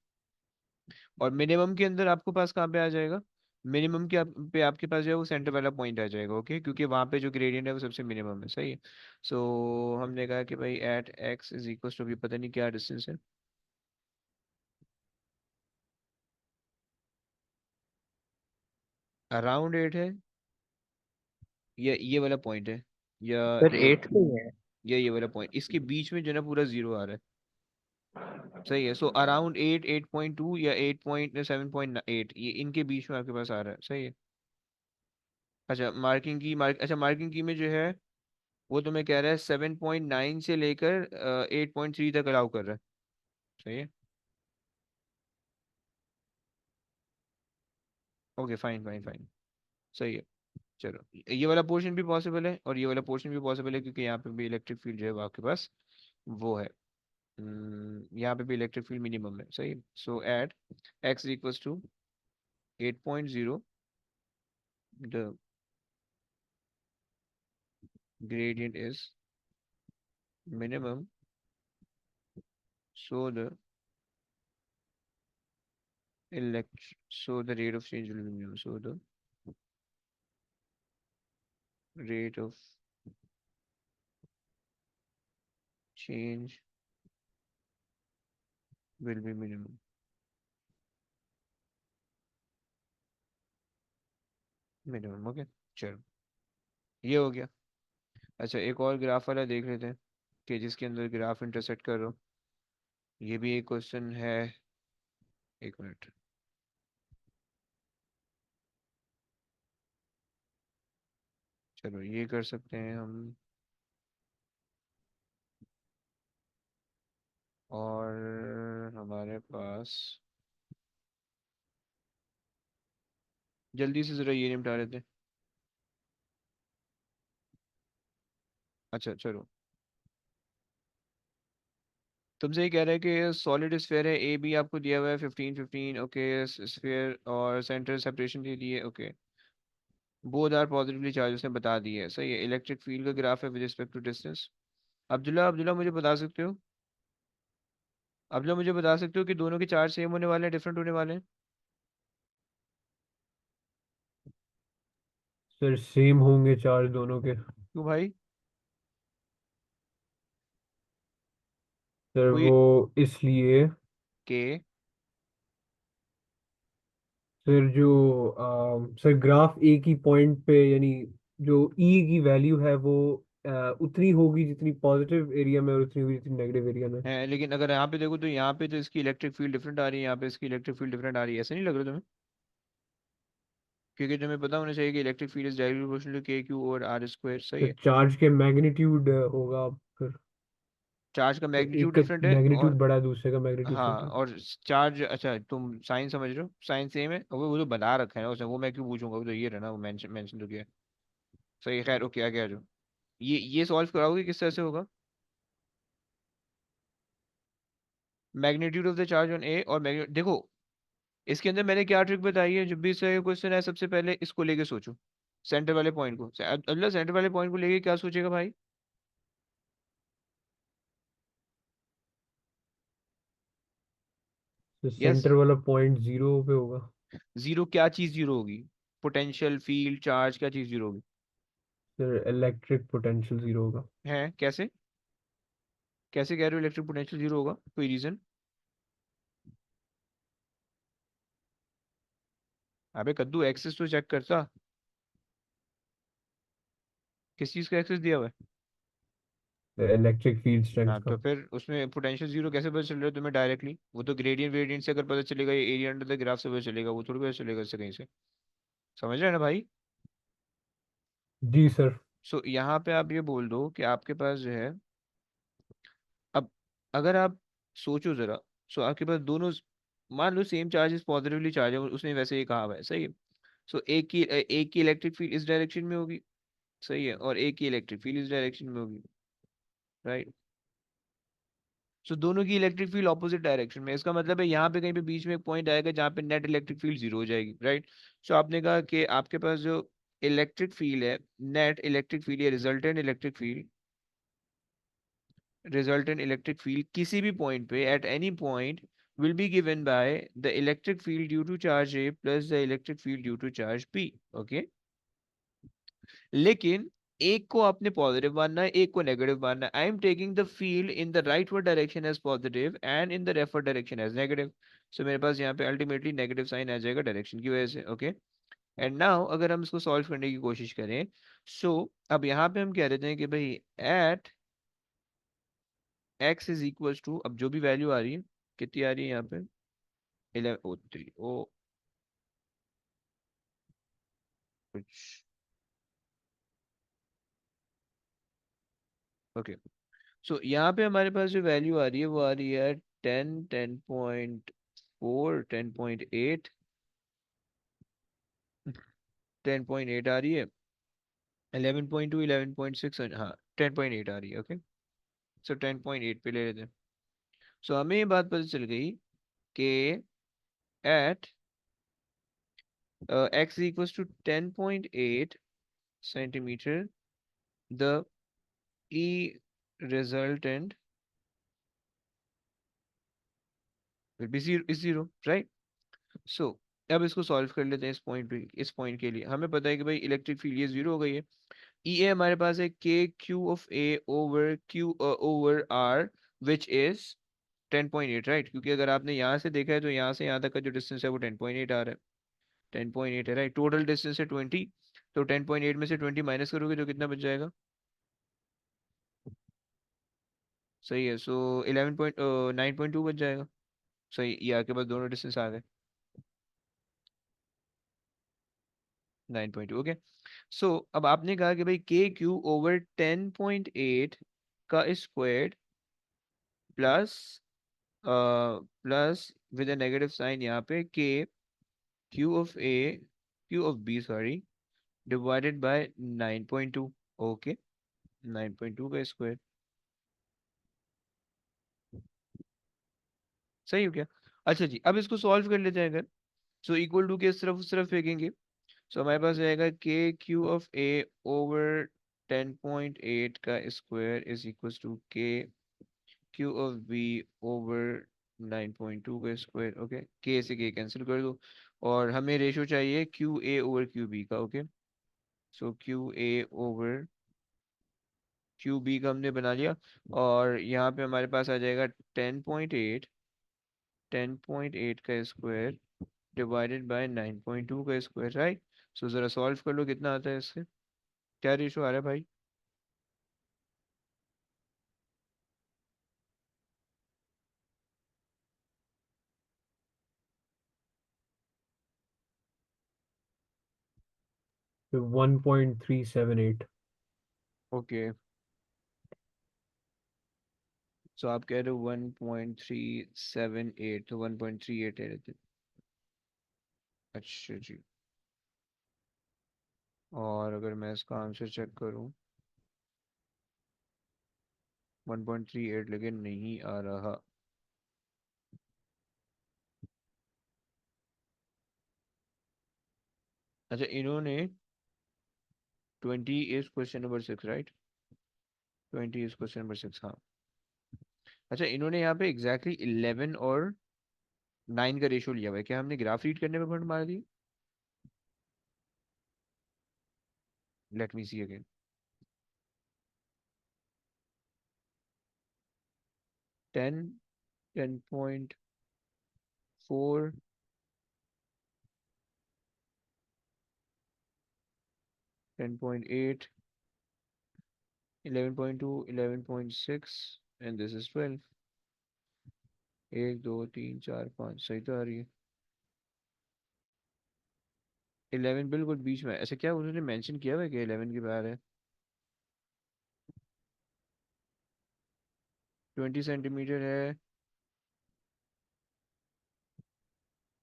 और मिनिमम के अंदर आपको पास कहाँ पे आ जाएगा, मिनिमम के पे आपके पास जो है वो सेंटर वाला पॉइंट आ जाएगा, ओके, क्योंकि वहाँ पे जो ग्रेडियंट है वो सबसे मिनिमम है, सही है। सो हमने कहा कि भाई at x is equal to, भी पता नहीं क्या डिस्टेंस है, अराउंड 8 है, या ये वाला पॉइंट है, या सर ये 8 पे ही है। ये वाला पॉइंट, इसके बीच में जो है ना पूरा जीरो आ रहा है, सही है। सो अराउंड 8, 8.2 या 8.7.8, ये इनके बीच में आपके पास आ रहा है, सही है। अच्छा मार्किंग की में जो है वो तुम्हें कह रहा है 7.9 से लेकर 8.3 तक अलाउ कर रहा है, सही है। ओके फाइन फाइन फाइन, सही है। चलो ये वाला पोर्शन भी पॉसिबल है और ये वाला पोर्शन भी पॉसिबल है, क्योंकि यहाँ पे भी इलेक्ट्रिक फील्ड जो है वो आपके पास वो है, यहाँ पे भी इलेक्ट्रिक फील्ड मिनिमम है, सही है। So at x equals to 8.0, the gradient is minimum, so the rate of change will be minimum, so the rate of change will be minimum, okay. चलो ये हो गया। अच्छा एक और ग्राफ वाला देख लेते हैं कि जिसके अंदर ग्राफ इंटरसेक्ट करो, ये भी एक क्वेश्चन है, एक मिनट, चलो ये कर सकते हैं हम, और हमारे पास, जल्दी से जरा ये निपटा लेते हैं। अच्छा चलो, तुमसे ये कह रहा है कि सॉलिड स्फीयर है ए बी, आपको दिया हुआ है 15 15, ओके, स्फीयर और सेंटर सेपरेशन के लिए, okay, both are positively charge, उसने बता दी है, सही है। इलेक्ट्रिक फील्ड का ग्राफ है with respect to distance. Abdullah Abdullah मुझे बता सकते हो, अब्दुल्ला मुझे बता सकते हो कि दोनों के चार्ज सेम होने वाले हैं, डिफरेंट होने वाले हैं? सर सेम होंगे चार्ज दोनों के। क्यों भाई? सर कोई वो इसलिए, के सर जो सर ग्राफ एक ही पॉइंट पे, यानी जो ई की वैल्यू है वो उतनी होगी जितनी पॉजिटिव एरिया में और उतनी होगी जितनी नेगेटिव एरिया में। है, लेकिन अगर यहाँ पे देखो तो यहाँ पे तो इसकी इलेक्ट्रिक फील्ड डिफरेंट आ रही है, यहाँ पे इसकी इलेक्ट्रिक फील्ड डिफरेंट आ रही है, ऐसा नहीं लग रहा तुम्हें? क्योंकि तुम्हें पता होना चाहिए कि electric field is directly proportional to k q और आर स्क्वायर, सही तो है। चार्ज के मैग्नीट्यूड होगा फिर, चार्ज का तो एक मैग्नीट्यूड का डिफरेंट है, मैग्नीट्यूड और बड़ा है, दूसरे का मैग्नीट्यूड हाँ, छोटा है। और चार्ज, अच्छा तुम साइंस समझ रहे हो, साइंस सेम है, वो तो बता रखा है ना उसने, वो मैं क्यों पूछूंगा, वो तो ये रहना, वो मेंशन मेंशन तो किया है। सही, खैर ओके, आगे आ जाओ। ये सॉल्व कराओगे किस तरह से होगा? Magnitude of the charge on A और मैग्नीट्यूड, देखो इसके अंदर मैंने क्या ट्रिक बताई है, जब भी इसका क्वेश्चन है सबसे पहले इसको लेके सोचो, सेंटर वाले पॉइंट को, अल्लाह सेंटर वाले पॉइंट को लेके क्या सोचेगा भाई? तो यस, सेंटर वाला पॉइंट जीरो पे होगा। जीरो क्या चीज जीरो होगी? पोटेंशियल, फील्ड, चार्ज, क्या चीज जीरो होगी? सर इलेक्ट्रिक पोटेंशियल जीरो होगा। है कैसे, कैसे कह रहे हो इलेक्ट्रिक पोटेंशियल जीरो होगा, कोई रीजन? अबे कद्दू एक्सेस तो चेक करता, किस चीज का एक्सेस दिया हुआ है? इलेक्ट्रिक फील्ड स्ट्रेंथ हाँ का। तो फिर उसमें पोटेंशियल जीरो कैसे पता चल रहा है तुम्हें डायरेक्टली? वो तो ग्रेडियंट वेरिएंट से अगर पता चलेगा, ये एरिया अंडर द ग्राफ से पता चलेगा, वो थोड़ी पता चलेगा इससे कहीं से, समझ रहे हैं ना भाई? जी सर। सो यहाँ पे आप ये बोल दो कि आपके पास जो है, अब अगर आप सोचो जरा, सो आपके पास दोनों, मान लो same charge is positively charge है, उसने वैसे ही कहा हुआ है, सही है। सो एक की इलेक्ट्रिक फील्ड इस डायरेक्शन में होगी, सही है, और एक की इलेक्ट्रिक फील्ड इस डायरेक्शन में होगी, राइट। सो दोनों की इलेक्ट्रिक फील्ड ऑपोजिट डायरेक्शन में, इसका मतलब है यहाँ पे कहीं पे बीच में एक पॉइंट आएगा जहाँ पे नेट इलेक्ट्रिक फील्ड जीरो हो जाएगी, राइट। सो आपने कहा कि आपके पास जो इलेक्ट्रिक फील्ड है, नेट इलेक्ट्रिक फील्ड या रिजल्टेंट इलेक्ट्रिक फील्ड किसी भी पॉइंट पे at any point will be given by the electric field due to charge A plus the electric field due to charge B. Okay. लेकिन एक को आपने पॉजिटिव मानना है, एक को नेगेटिव मानना है. I am taking the field in the rightward direction as positive and in the leftward direction as negative. So मेरे पास यहाँ पे अल्टीमेटली नेगेटिव साइन आ जाएगा डायरेक्शन की वजह से. ओके. एंड नाउ अगर हम इसको सॉल्व करने की कोशिश करें, अब यहाँ पे हम कह देते हैं कि भाई at x is equals to, अब जो भी वैल्यू आ रही है, कितनी आ रही है यहाँ पे, 11 ओ 3 ओ कुछ. ओके. सो यहाँ पे हमारे पास जो वैल्यू आ रही है वो आ रही है 10, 10.4, 10.8, 10.8 आ रही है, 11.2, 11.6, हाँ 10.8 आ रही है. ओके. सो 10.8 पे ले लेते हैं. सो हमें ये बात पता चल गई कि eight x equals to 10.8 centimeter, the E resultant will be zero, is zero, right? So अब इसको सॉल्व कर लेते हैं. इस पॉइंट पे, इस पॉइंट के लिए हमें पता है कि भाई इलेक्ट्रिक फील्ड ये जीरो हो गई है. ई ए हमारे पास है के Q of A over q over r which is 10.8, right? क्योंकि अगर आपने यहाँ से देखा है तो यहाँ से यहाँ तक का जो डिस्टेंस है वो 10.8 आ रहा है. 10.8 है, राइट? टोटल डिस्टेंस है 20. तो 10.8 में से 20 माइनस करोगे तो कितना बच जाएगा? सही है. सो 9.2 बच जाएगा. सही, ये आपके पास दोनों डिस्टेंस आ गए. 9.2. ओके. सो अब आपने कहा कि भाई के क्यू ओवर 10.8 का square plus plus with a negative sign यहाँ पे k Q of a q of b sorry divided by 9.2. Okay. 9.2 का स्क्वायर. सही हो गया. अच्छा जी, अब इसको सॉल्व कर लेते हैं अगर. सो इक्वल टू के इस तरफ उस तरफ फेंकेंगे. सो हमारे पास रहेगा के क्यू ऑफ ए ओवर 10.8 का square is equal to k Q of B over 9.2 का स्क्वायर. ओके. के से के कैंसिल कर दो और हमें रेशो चाहिए क्यू ए ओवर क्यू बी का. ओके. सो क्यू ए ओवर क्यू बी का हमने बना लिया और यहाँ पे हमारे पास आ जाएगा 10.8, 10.8 का स्क्वायर डिवाइडेड बाय 9.2 का स्क्वायर, राइट? सो ज़रा सॉल्व कर लो कितना आता है इससे. क्या रेशो आ रहा है भाई? तो 1.378. ओके. सो आप कह रहे हो 1.378, तो 1.38 है रहते. अच्छा जी. और अगर मैं इसका आंसर चेक करूं, 1.38 लेकिन नहीं आ रहा. अच्छा, इन्होंने 20 is question number 6, right? 20 is question number 6, हाँ. अच्छा, इन्होंने यहाँ पे एग्जैक्टली 11 और 9 का रेशो लिया हुआ है. क्या हमने ग्राफ रीड करने में भंड मार दी? Let me see again. 10, 10.4, 10.8, 11.2, 11.6 and this is 12. 1, 2, 3, 4, 5 सही तो आ रही है. 11 बिल्कुल बीच में. ऐसा क्या उन्होंने मेंशन किया हुआ है कि 11 के बाहर है? 20 सेंटीमीटर है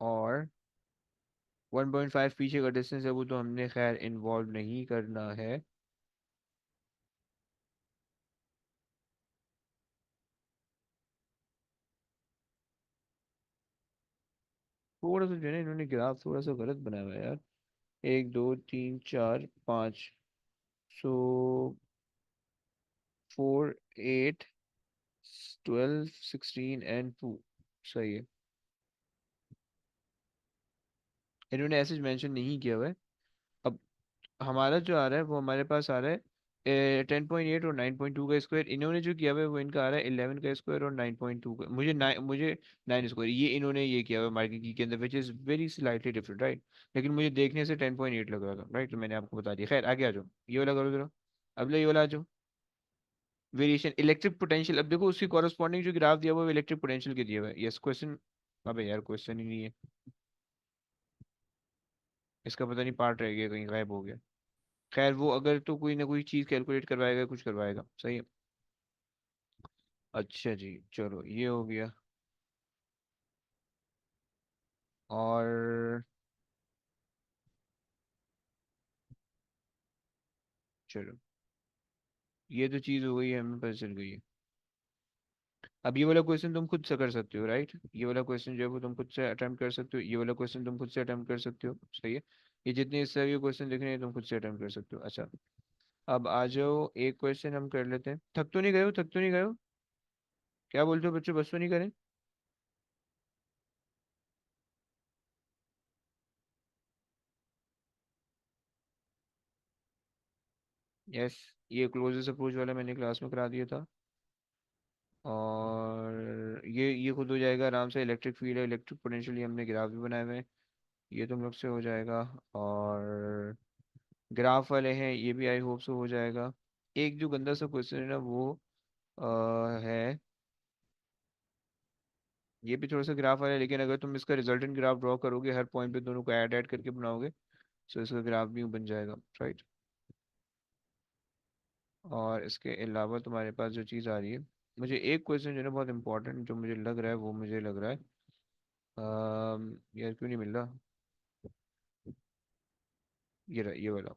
और 1.5 पीछे का डिस्टेंस है, वो तो हमने खैर इन्वॉल्व नहीं करना है. थोड़ा सा जो है ना, इन्होंने ग्राफ थोड़ा सा गलत बनाया हुआ है यार. 1, 2, 3, 4, 5. सो 4, 8, 12, 16 एंड 2. सही है. इन्होंने ऐसे मेंशन नहीं किया हुआ है। अब हमारा जो आ रहा है वो हमारे पास आ रहा है 10.8 और 9.2 का स्क्वायर। इन्होंने जो किया हुआ है वो इनका आ रहा है 11 का स्क्वायर और 9.2 का, मुझे 9 स्क्वायर, ये इन्होंने ये किया हुआ है मार्केट की के अंदर, which is very slightly different, right. लेकिन मुझे देखने से 10.8 लग रहा था, राइट, तो मैंने आपको बता दिया। खैर आगे आ जाओ, ये वाला करो जरा, अगला ये वाला आ जाओ। वेरिएशन इलेक्ट्रिक पोटेंशियल, अब देखो उसकी कॉरस्पॉन्डिंग जो ग्राफ दिया हुआ है इलेक्ट्रिक पोटेंशियल के दिया हुआ है। यस क्वेश्चन, अबे यार क्वेश्चन ही नहीं है इसका, पता नहीं पार्ट रह गया कहीं गायब हो गया। खैर वो अगर तो कोई ना कोई चीज़ कैलकुलेट करवाएगा, कुछ करवाएगा, सही है। अच्छा जी चलो ये हो गया। और चलो ये तो चीज़ हो गई है, हमें पता चल गई है। अब ये वाला क्वेश्चन तुम खुद से कर सकते हो, राइट। ये वाला क्वेश्चन जो है वो तुम खुद से अटेम्प्ट कर सकते हो, ये वाला क्वेश्चन तुम खुद से अटेम्प्ट कर सकते हो, सही है। ये जितने इस तरह के क्वेश्चन दिख रहे हैं तुम खुद से अटेम्प्ट कर सकते हो। अच्छा अब आ जाओ, एक क्वेश्चन हम कर लेते हैं। थक तो नहीं गए हो, थक तो नहीं गए हो? क्या बोलते हो बच्चों, बस तो नहीं करें? यस, ये क्लोजेस्ट अप्रोच वाला मैंने क्लास में करा दिया था। और ये खुद हो जाएगा आराम से। इलेक्ट्रिक फील्ड है, इलेक्ट्रिक पोटेंशियल, ये हमने ग्राफ भी बनाए हुए हैं, ये तुम लोग से हो जाएगा। और ग्राफ वाले हैं, ये भी आई होप से हो जाएगा। एक जो गंदा सा क्वेश्चन है ना वो है, ये भी थोड़ा सा ग्राफ वाला है, लेकिन अगर तुम इसका रिजल्टेंट ग्राफ ड्रॉ करोगे हर पॉइंट पे दोनों को ऐड ऐड करके बनाओगे तो इसका ग्राफ भी बन जाएगा, राइट। और इसके अलावा तुम्हारे पास जो चीज़ आ रही है, मुझे एक क्वेश्चन जो है ना बहुत इंपॉर्टेंट जो मुझे लग रहा है, वो मुझे लग रहा है यार क्यों नहीं मिल रहा, ये रहा ये वाला।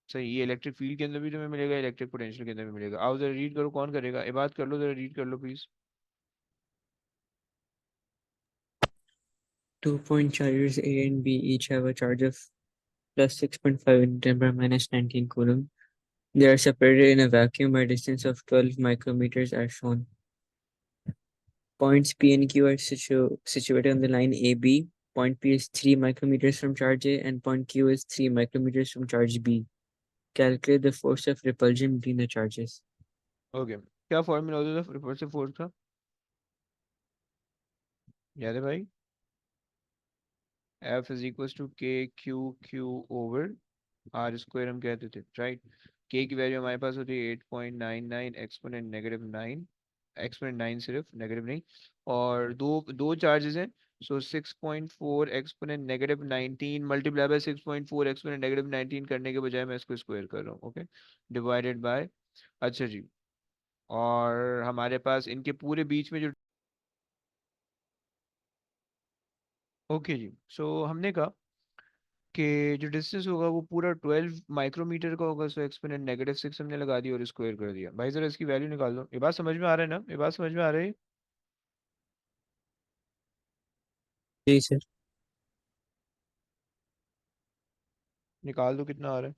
सही, ये इलेक्ट्रिक फील्ड के अंदर भी तुम्हें मिलेगा, इलेक्ट्रिक पोटेंशियल के अंदर भी मिलेगा। आओ जरा रीड करो, कौन करेगा, इबाद कर लो, जरा रीड कर लो please. 2 point charges A and B each have a charge of plus 6.5 into 10 power minus 19 coulomb. They are separated in a vacuum by a distance of 12 micrometers as shown. Points P and Q are situated on the line AB. Point P is 3 micrometers from charge A and point Q is 3 micrometers from charge B. Calculate the force of repulsion between the charges. Okay, क्या फॉर्मूला होता था रिपल्सिव फोर्स का, याद है भाई? F is equal to k q q over r square हम कहते थे, राइट। के की वैल्यू हमारे पास होती है 8.99 एक्सपोनेंट -9, एक्सपोनेंट 9 सिर्फ, नेगेटिव नहीं। और दो दो चार्जेस हैं, सो 6.4 एक्सपोनेंट -19 मल्टीप्लाई बाय 6.4 एक्सपोनेंट -19 करने के बजाय मैं इसको स्क्वायर कर रहा हूँ, ओके, डिवाइडेड बाय। अच्छा जी, और हमारे पास इनके पूरे बीच में जो, ओके जी, सो हमने कहा कि जो डिस्टेंस होगा वो पूरा 12 माइक्रोमीटर का होगा, सो एक्सपोनेंट -6 हमने लगा दिया और स्क्वायर कर दिया। भाई जरा इसकी वैल्यू निकाल दो, ये बात समझ में आ रहा है ना, ये बात समझ में आ रही है? जी सर। निकाल दो कितना आ रहा है।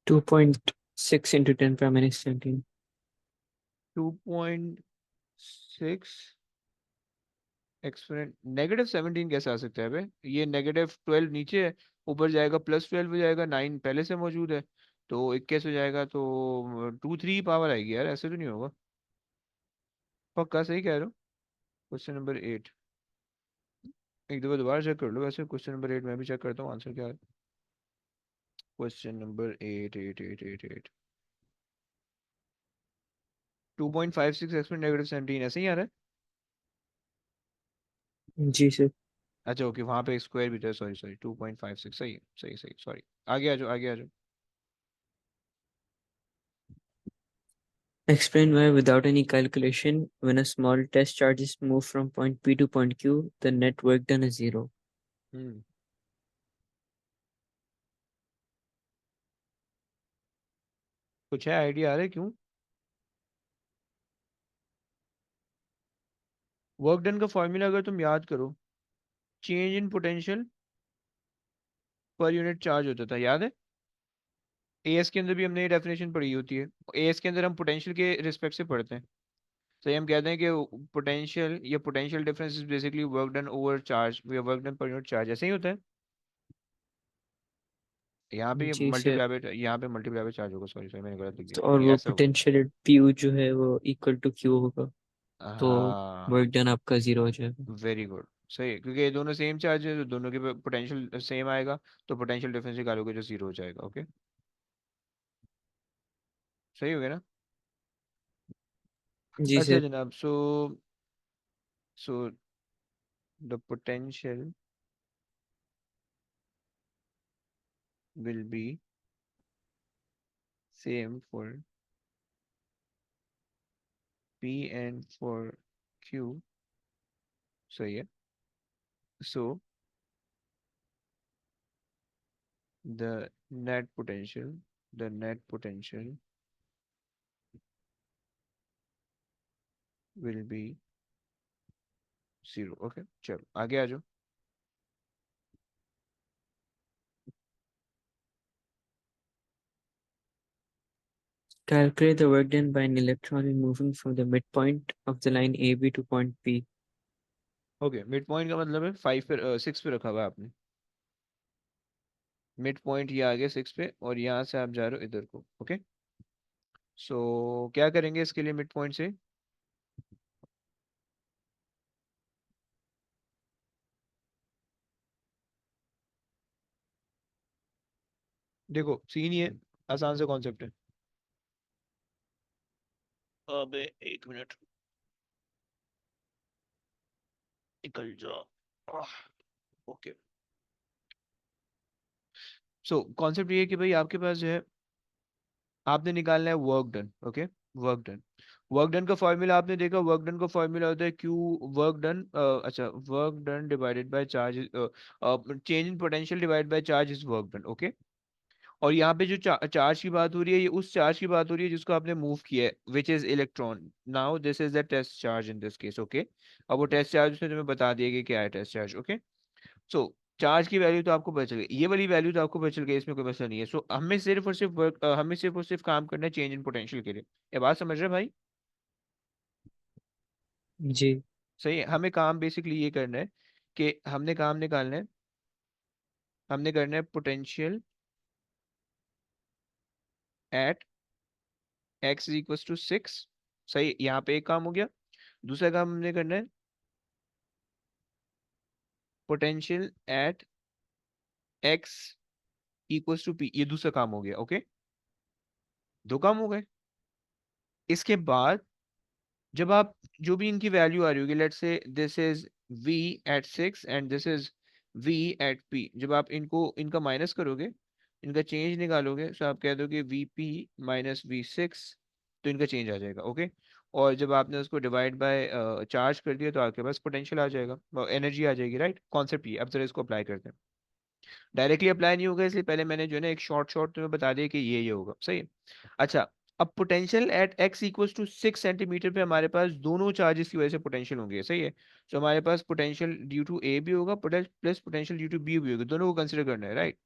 2.6 into 10 power minus 17. 2.6 एक्सपोनेंट -17 कैसे आ सकता है बे? ये -12 नीचे है, ऊपर जाएगा +12 हो जाएगा, 9 पहले से मौजूद है, तो 21 हो जाएगा, तो 2 3 पावर आएगी यार, ऐसे तो नहीं होगा। पक्का सही कह रहे हो? क्वेश्चन नंबर 8, एक दफा दोबारा चेक कर लो, वैसे क्वेश्चन नंबर 8 मैं भी चेक करता हूँ आंसर क्या है। क्वेश्चन नंबर 8 2.56 एक्सपोनेंट -17 ऐसे ही आ रहा है। जी सर। अच्छा ओके, वहां पे स्क्वायर भी था, सॉरी सॉरी, 2.56, सही है, सही सही, सॉरी। आगे आ जाओ, आगे आ जाओ। Explain why, without any calculation, when a small test charge is moved from point P to point Q, the net work done is 0. हम्म, कुछ है आइडिया आ रहा है क्यों? वर्क डन का फॉर्मूला अगर तुम याद करो, चेंज इन पोटेंशियल पर यूनिट चार्ज होता था, याद है? एएस के अंदर भी हमने ये डेफिनेशन पढ़ी होती है। एएस के अंदर हम पोटेंशियल के रिस्पेक्ट से पढ़ते हैं। तो हम कहते हैं कि पोटेंशियल या potential difference is basically work done over charge या work done per unit charge, ऐसे ही होता है। यहाँ पे जी सर। मल्टीप्लाई बाय, यहाँ पे मल्टीप्लाई बाय चार्ज होगा, सॉरी सॉरी मैंने गलत लिख दिया, तो और ये वो ऐसा होगा। पोटेंशियल पीयू जो है वो इक्वल टू क्यू होगा, तो हाँ, वर्क डन आपका जीरो हो जाएगा। वेरी गुड, सही है, क्योंकि ये दोनों सेम चार्ज है तो दोनों के पोटेंशियल सेम आएगा, तो पोटेंशियल डिफरेंस निकालोगे जो जीरो हो जाएगा। ओके, सही हो गया ना? जी अच्छा सर। जनाब, so so the potential will be same for P and for Q. सही है। So the net potential will be zero. Okay, चलो आगे आ जाओ। Calculate the work done by an electron in moving from the midpoint of the line AB to point P. Okay, mid point का मतलब है 5 पे 6 पे रखा हुआ है आपने। मिड पॉइंट ये आ गया 6 पे और यहाँ से आप जा रहे हो इधर को। ओके, सो क्या करेंगे इसके लिए मिड पॉइंट से? देखो सीन ये आसान सा कॉन्सेप्ट है। अबे एक मिनट, निकल जा। ओके, सो कॉन्सेप्ट ये है कि भाई आपके पास जो है, आपने निकालना है work done. Okay, work done, work done का फॉर्मूला आपने देखा, वर्क डन का फॉर्मूला होता है क्यू वर्क डन, अच्छा, work done divided by charge, change in potential divided by charge is work done. Okay, और यहाँ पे जो चार्ज की बात हो रही है, ये उस चार्ज की बात हो रही है जिसको आपने मूव किया है, which is electron. Now this is the test charge in this case. Okay, अब वो टेस्ट चार्ज उसने तुम्हें बता दिया कि क्या है टेस्ट चार्ज। ओके, सो चार्ज की वैल्यू तो आपको पता चल गई, ये वाली वैल्यू तो आपको पता चल गई, इसमें कोई मसला नहीं है। सो हमें सिर्फ और सिर्फ वर्क, हमें सिर्फ और सिर्फ काम करना है चेंज इन पोटेंशियल के लिए। ये बात समझ रहे भाई? जी। सही है, हमें काम बेसिकली ये करना है कि हमने काम निकालना है, हमने करना है potential at x equal to 6। सही, यहाँ पे एक काम हो गया। दूसरा काम हमने करना है potential at x equal to p, ये दूसरा काम हो गया। ओके, दो काम हो गए। इसके बाद जब आप जो भी इनकी वैल्यू आ रही होगी, let's say this is v at 6 and this is v at p, जब आप इनको इनका माइनस करोगे, इनका चेंज निकालोगे, तो आप कह दोगे vp माइनस v6, तो इनका चेंज आ जाएगा। ओके, और जब आपने उसको डिवाइड बाय चार्ज कर दिया तो आपके पास पोटेंशियल आ जाएगा, एनर्जी आ जाएगी। राइट, कॉन्सेप्ट ये। अब जरा इसको अप्लाई करते हैं। डायरेक्टली अप्लाई नहीं होगा, इसलिए पहले मैंने जो है ना एक शॉर्ट शॉर्ट तुम्हें बता दिया कि ये होगा। सही है। अच्छा, अब potential at x equals to 6 centimetre पे हमारे पास दोनों चार्जेस की वजह से पोटेंशियल होंगे। सही है, तो हमारे पास पोटेंशियल ड्यू टू ए भी होगा plus potential due to b भी होगा, दोनों को कंसिडर करना है। राइट,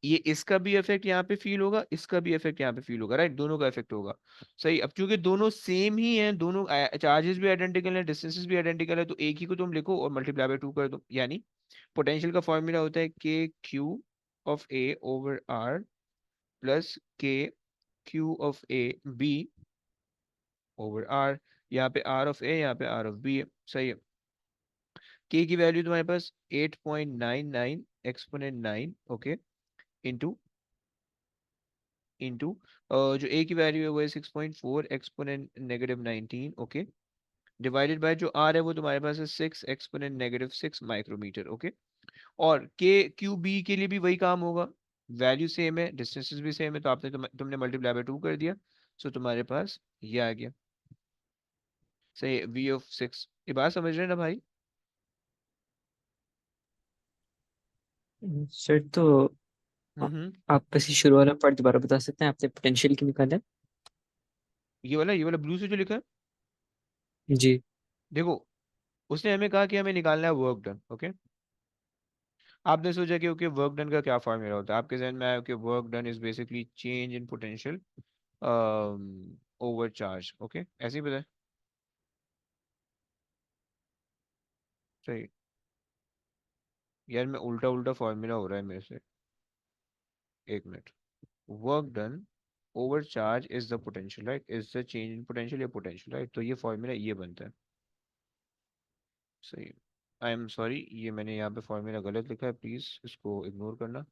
ये इसका भी इफेक्ट यहाँ पे फील होगा, इसका भी इफेक्ट यहाँ पे फील होगा। राइट, दोनों का इफेक्ट होगा। सही, अब चूंकि दोनों सेम ही हैं, दोनों चार्जेस भी आइडेंटिकल हैं, डिस्टेंसेस भी आइडेंटिकल है, तो एक ही को तुम लिखो और मल्टीप्लाई बाय 2 कर दो। यानी पोटेंशियल का फॉर्मूला होता है के Q of A over R plus K Q of A B over R. यहाँ पे आर ऑफ ए, यहाँ पे आर ऑफ बी है। सही है, के की वैल्यू तुम्हारे पास 8.99 एक्सपोनेंट 9। ओके, इंटू इंटू जो ए की वैल्यू है वो है 6.4 exponent negative 19। Okay, divided by जो आर है वो तुम्हारे पास है 6 एक्सपोनेंट नेगेटिव 6 माइक्रोमीटर। ओके, और के क्यू बी के लिए भी वही काम होगा, वैल्यू सेम है, डिस्टेंसेस भी सेम है, तो आपने तुमने मल्टीप्लाई बाय 2 कर दिया, सो तुम्हारे पास ये आ गया। सही, वी ऑफ 6। ये बात समझ रहे हैं ना भाई? सर तो हम्म, आप बस ये शुरू वाला पार्ट दोबारा बता सकते हैं, आपने पोटेंशियल की निकाला है? ये वाला ब्लू से जो लिखा है, जी। देखो उसने हमें कहा कि हमें निकालना है वर्क डन। ओके, आपने सोचा कि ओके वर्क डन का क्या फॉर्मूला होता है, आपके जहन में आया कि work done is basically change in potential over charge. Okay, ऐसे ही बताए। सही। यार मैं उल्टा उल्टा फॉर्मूला हो रहा है मेरे से, एक minute. Work done over charge is the potential, right, is the change in potential या पोटेंशियल, राइट, तो ये फॉर्मूला ये बनता है। सही। आई एम सॉरी, ये मैंने यहाँ पे फॉर्मूला गलत लिखा है, प्लीज इसको इग्नोर करना।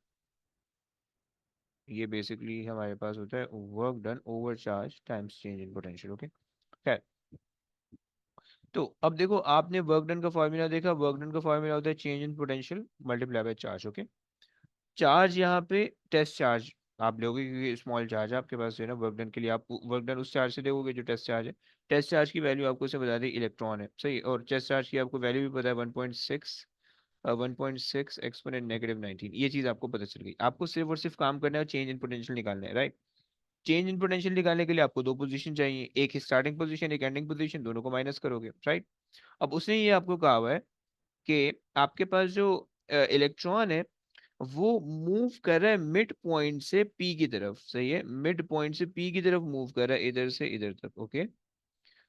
ये बेसिकली हमारे पास होता है work done over charge times change in potential. Okay, खैर। तो अब देखो, आपने वर्क डन का फॉर्मूला देखा, वर्क डन का फॉर्मूला होता है change in potential multiply by charge. Okay, charge यहाँ पे टेस्ट चार्ज आप लोगे, क्योंकि स्मॉल चार्ज है आपके पास जो है ना, वर्क डन के लिए आप वर्क डन उस चार्ज से देखोगे जो टेस्ट चार्ज है। टेस्ट चार्ज की वैल्यू आपको इसे बता दी इलेक्ट्रॉन है, सही, और टेस्ट चार्ज की आपको वैल्यू भी पता है 1.6 एक्सपोनेंट -19। ये चीज आपको पता चल गई, आपको सिर्फ और सिर्फ काम करना है चेंज इन पोटेंशियल निकालना है, राइट। चेंज इन पोटेंशियल निकालने के लिए आपको दो पोजीशन चाहिए, एक स्टार्टिंग पोजीशन एक एंडिंग पोजीशन, दोनों को माइनस करोगे, राइट। अब उसने ये आपको कहा हुआ है कि आपके पास जो इलेक्ट्रॉन है वो मूव कर रहा है मिड पॉइंट से पी की तरफ, सही है, मिड पॉइंट से पी की तरफ मूव कर रहा है, इधर से इधर तक। ओके,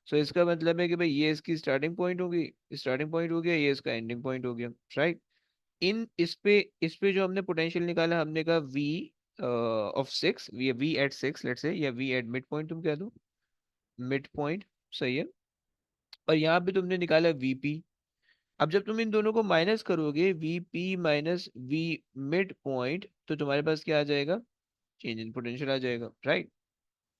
सो इसका मतलब है कि भाई ये इसकी स्टार्टिंग पॉइंट होगी, स्टार्टिंग पॉइंट हो गया, ये इसका एंडिंग पॉइंट हो गया, राइट। इन इस पे जो हमने पोटेंशियल निकाला, हमने कहा v of 6, v at 6 let's say, या v एट मिड पॉइंट तुम कह दो, मिड पॉइंट, सही है। और यहाँ पे तुमने निकाला vp। अब जब तुम इन दोनों को माइनस करोगे, vp minus v mid point, तो तुम्हारे पास क्या आ जाएगा, चेंज इन पोटेंशियल आ जाएगा, राइट।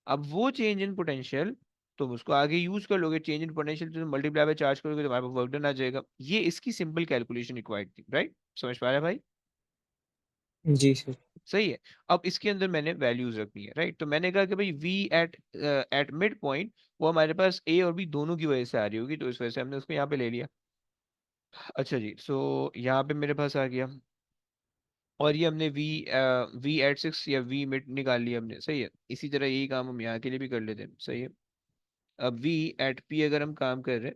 अब वो चेंज इन पोटेंशियल तुम उसको आगे यूज कर लोगे, चेंज इन पोटेंशियल तुम मल्टीप्लाई बाय चार्ज करोगे, तुम्हारे पास वर्क डन आ जाएगा। ये इसकी सिंपल कैलकुलेशन रिक्वायर्ड थी, राइट, समझ पा रहे हैं भाई। जी सर। सही है। अब इसके अंदर मैंने वैल्यूज रखनी है, राइट, तो मैंने कहा कि भाई v एट मिड पॉइंट वो हमारे पास a और b दोनों की वजह से आ रही होगी, तो इस वजह से हमने उसको यहाँ पे ले लिया। अच्छा जी, सो यहाँ पे मेरे पास आ गया, और ये हमने v एट 6 या v मिड निकाल लिया हमने, सही है। इसी तरह यही काम हम यहाँ के लिए भी कर लेते हैं, सही है। अब v एट p अगर हम काम कर रहे हैं,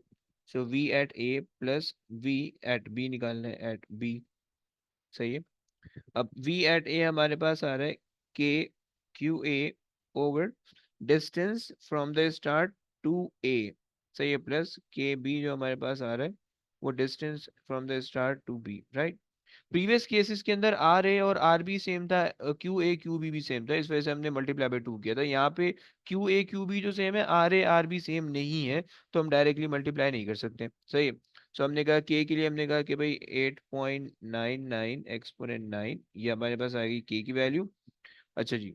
so v at a plus v at b निकालना है, एट b, सही है। अब v एट a हमारे पास आ रहा है k q A over distance from the start to a, सही है, प्लस के बी जो हमारे पास आ रहा है वो distance from the start to b, right. Previous cases के अंदर आर ए और आर बी सेम था, क्यू ए क्यू बी भी सेम था, इस वजह से हमने मल्टीप्लाई बाय 2 किया था। यहाँ पे क्यू ए क्यू बी जो सेम है, r a r b same नहीं है, तो हम डायरेक्टली मल्टीप्लाई नहीं कर सकते, सही है। सो हमने कहा के के लिए हमने कहा कि भाई 8.99 एक्सपोनेंट 9, ये हमारे पास आ गई के की वैल्यू। अच्छा जी,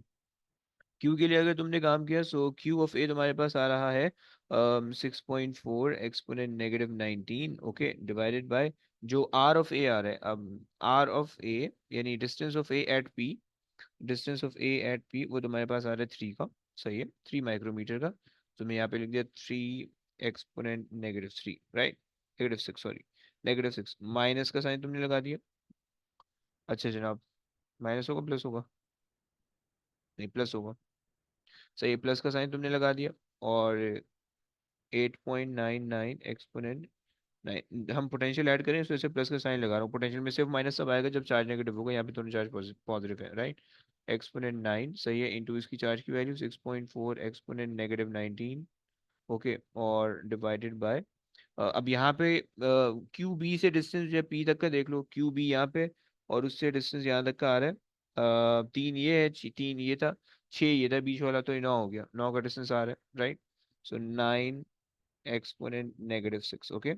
क्यू के लिए अगर तुमने काम किया, सो क्यू ऑफ ए तुम्हारे पास आ रहा है 6.4 एक्सपोनेंट -19, ओके, डिवाइडेड बाय जो आर ऑफ ए आ रहा है। अब आर ऑफ ए यानी distance of a at p, distance of a at p वो तुम्हारे पास आ रहा है 3 का, सही है, 3 माइक्रोमीटर का। तो मैं यहाँ पे लिख दिया 3 एक्सपोनेंट -3, राइट, -6, सॉरी, -6, माइनस का साइन तुमने लगा दिया। अच्छा जनाब, माइनस होगा प्लस होगा, नहीं प्लस होगा, सही, प्लस का साइन तुमने लगा दिया। और 8.99 एक्सपोनेंट 9, हम पोटेंशियल ऐड करें, इस वजह से प्लस का साइन लगा रहा हूँ, पोटेंशियल में सिर्फ माइनस सब आएगा जब चार्ज नेगेटिव होगा, यहाँ पे दोनों चार्ज पॉजिटिव है, राइट। एक्सपोनेंट 9, सही है, इंटू इसकी चार्ज की वैल्यू 6.4 एक्सपोनेंट -19, ओके, और डिवाइडेड बाय अब यहाँ पे क्यू बी से डिस्टेंस जो है पी तक का देख लो, क्यू बी यहाँ पे, और उससे डिस्टेंस यहाँ तक का आ रहा है 3 ये है, 3 ये था, 6 ये था बीच वाला, तो ये 9 हो गया, 9 का डिस्टेंस आ रहा है, राइट। सो 9 एक्सपोनेंट -6, ओके।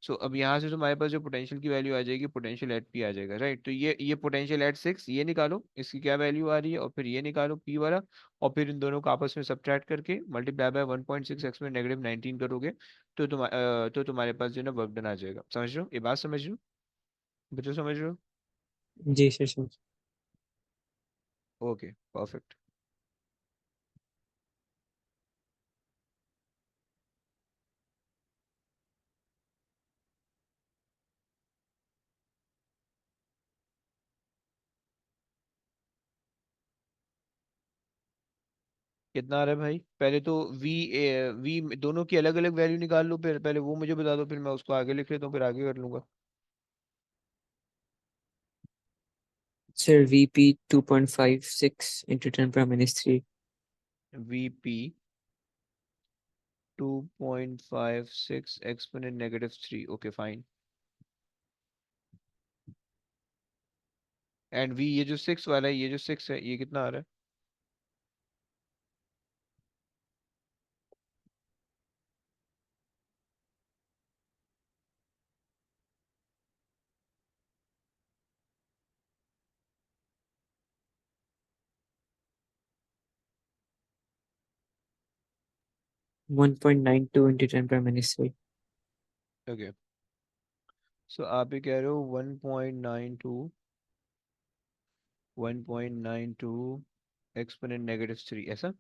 सो अब यहाँ से तुम्हारे पास जो पोटेंशियल की वैल्यू आ जाएगी, पोटेंशियल एट पी आ जाएगा, राइट। तो ये पोटेंशियल एट 6 ये निकालो, इसकी क्या वैल्यू आ रही है, और फिर ये निकालो पी वाला, और फिर इन दोनों को आपस में सब्ट्रैक्ट करके मल्टीप्लाई बाय 1.6 एक्स में -19 करोगे, तो तुम्हारे पास जो है ना वर्क डन आ जाएगा। समझ रहे हो, ये बात समझ रहे हो बच्चों, समझ रहे हो? जी सर समझ। Okay, perfect. कितना आ रहा है भाई? पहले तो वी दोनों की अलग अलग वैल्यू निकाल लो, फिर पहले वो मुझे बता दो, फिर मैं उसको आगे लिख लेता हूँ, फिर आगे कर लूंगा। Sir, VP 2.56 into 10 power minus 3. VP 2.56 exponent -3, okay fine. And V ये जो 6 वाला है, ये जो 6 है, ये कितना आ रहा है? 1.92 into 10 power minus 3. ओके, सो आप ये कह रहे हो 1.92 एक्सपोनेंट -3, ऐसा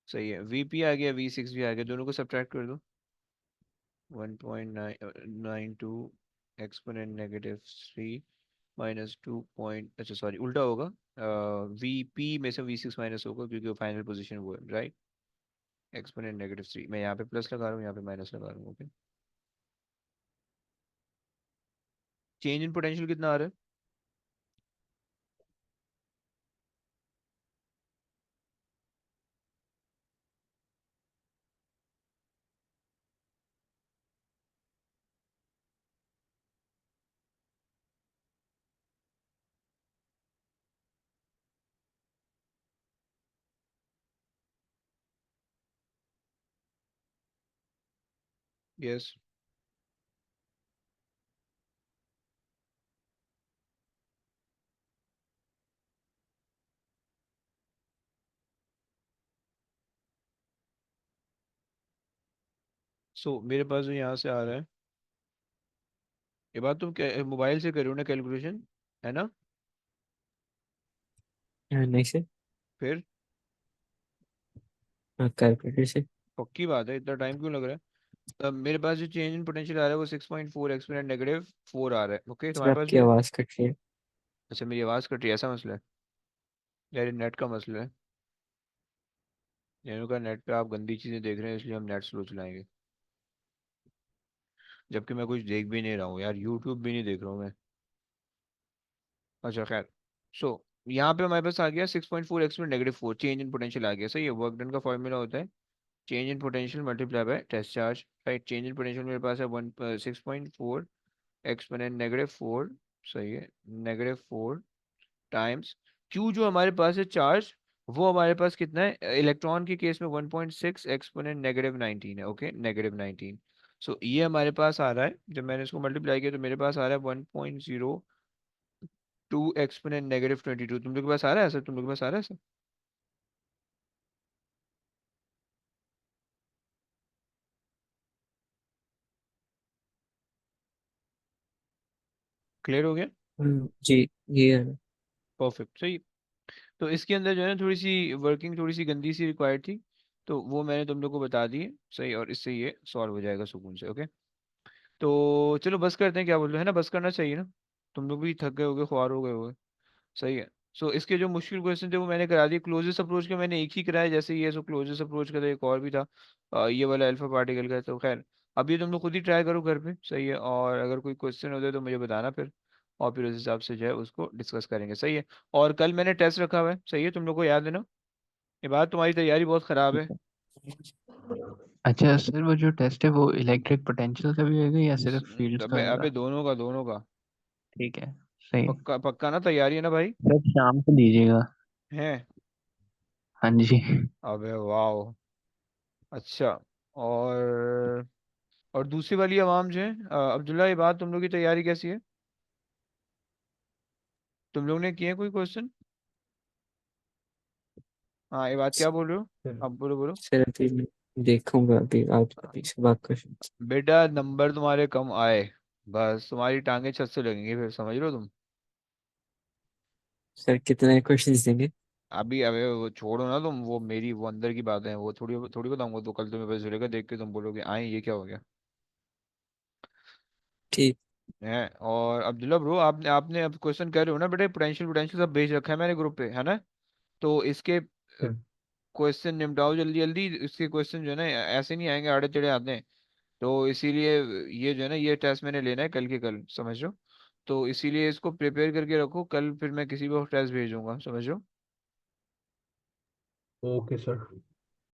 सही है। VP आ गया, V6 भी आ गया, दोनों को सब्ट्रैक्ट कर दो। 1.92 एक्सपोनेंट -3 माइनस 2 पॉइंट, अच्छा सॉरी उल्टा होगा। VP में से V6 माइनस होगा, क्योंकि वो फाइनल पोजीशन वो है, राइट। एक्सपोनेंट -3, मैं यहाँ पे प्लस लगा रहा हूँ, यहाँ पे माइनस लगा रहा हूँ, ओके। चेंज इन पोटेंशियल कितना आ रहा है? यस। सो मेरे पास जो यहाँ से आ रहा है, ये बात तुम मोबाइल से करो ना कैलकुलेशन, है ना? Nice. फिर Calculator से. पक्की बात है, इतना टाइम क्यों लग रहा है? तब मेरे पास जो चेंज इन पोटेंशियल आ रहा है वो 6.4 एक्सपोनेंट -4 आ रहा है, ओके। सर तुम्हारे पास आपकी भी है? आवाज कट रही है. अच्छा, मेरी आवाज़ कट रही है, ऐसा मसला है? यार ये नेट का मसला है। यानी का नेट पे आप गंदी चीज़ें देख रहे हैं, इसलिए हम नेट स्लो चलाएंगे। जबकि मैं कुछ देख भी नहीं रहा हूँ यार, यूट्यूब भी नहीं देख रहा हूँ मैं। अच्छा खैर। सो यहाँ पे हमारे पास आ गया 6.4 एक्सपोनेंट -4, चेंज इन पोटेंशियल आ गया, सही है। वर्क डन का फॉर्मूला होता है change in potential multiply by test charge, right. Change in potential मेरे पास है 6.4 एक्सपोनेंट -4, सही है, -4 टाइम्स क्यू जो हमारे पास है चार्ज, वो हमारे पास कितना है इलेक्ट्रॉन के केस में? 1.6 एक्सपोनेंट -19 है, ओके, -19। सो ये हमारे पास आ रहा है, जब मैंने इसको मल्टीप्लाई किया तो मेरे पास आ रहा है 1.02 एक्सपोनेंट -22। तुम लोग के पास आ रहा है ऐसा? तुम लोग के पास आ रहा है ऐसा? क्लियर हो गया? जी, ये है. परफेक्ट, सही। तो इसके अंदर जो है ना, थोड़ी सी वर्किंग थोड़ी सी गंदी सी रिक्वायर्ड थी, तो वो मैंने तुम लोग को बता दी है, सही। और इससे ये सॉल्व हो जाएगा सुकून से, ओके। तो चलो बस करते हैं, क्या बोल रहे हो, है ना? बस करना चाहिए ना? तुम लोग भी थक गए होगे, ख्वार हो गए होगे, सही है। सो इसके जो मुश्किल क्वेश्चन थे वो मैंने करा दिए। क्लोजेस्ट अप्रोच के मैंने एक ही कराया, जैसे ये। सो क्लोजेस्ट अप्रोच का तो एक और भी था, ये वाला अल्फा पार्टिकल का। तो खैर, अब ये तुम लोग खुद ही ट्राई करो घर पे, सही है। और अगर कोई क्वेश्चन होते तो मुझे बताना फिर, और फिर उस हिसाब से जो है उसको डिस्कस करेंगे, सही है। और कल मैंने टेस्ट रखा हुआ है, सही है, तुम लोग को याद है ना? ये बात, तुम्हारी तैयारी बहुत ख़राब है। अच्छा सर, वो जो टेस्ट है वो इलेक्ट्रिक पोटेंशियल का भी होगा या सिर्फ फील्ड्स का अबे अबे, होगा? दोनों का, दोनों का। ठीक है, सही। पक्का पक्का ना? तैयारी है ना भाई? सर शाम को दीजिएगा। है? हाँ जी। अबे वाह, अच्छा। और और दूसरी वाली आवाम जो है, अब्दुल्ला, ये बात, तुम लोग की तैयारी कैसी है? तुम लोग ने किए हैं कोई क्वेश्चन? हाँ, ये बात क्या बोल रहे हो? फिर अब बोलो बोलो। सर अभी मैं देखूंगा, अभी आप अभी से बात कर. बेटा नंबर तुम्हारे कम आए, बस तुम्हारी टांगे छत से लगेंगी, फिर समझ लो तुम। सर कितने क्वेश्चंस देंगे? अभी अबे वो छोड़ो ना तुम, वो मेरी वो अंदर की बातें हैं, वो थोड़ी थोड़ी बताऊंगा, तो कल तुम्हें पता चलेगा, देख के तुम बोलोगे आए ये क्या हो गया। ठीक. है। और अब्दुल्ला ब्रो, आपने आपने अब क्वेश्चन कर रहे हो ना बेटे, पोटेंशियल पोटेंशियल सब भेज रखा है मैंने ग्रुप पे, है ना? तो इसके फिर क्वेश्चन निपटाओ जल्दी जल्दी, इसके क्वेश्चन जो है ना ऐसे नहीं आएंगे, आड़े टेढ़े आते हैं। तो इसीलिए ये जो है ना ये टेस्ट मैंने लेना है कल के कल, समझ रहे हो? तो इसीलिए इसको प्रिपेयर करके रखो, कल फिर मैं किसी को टेस्ट भेजूंगा, समझ रहे हो? Okay sir.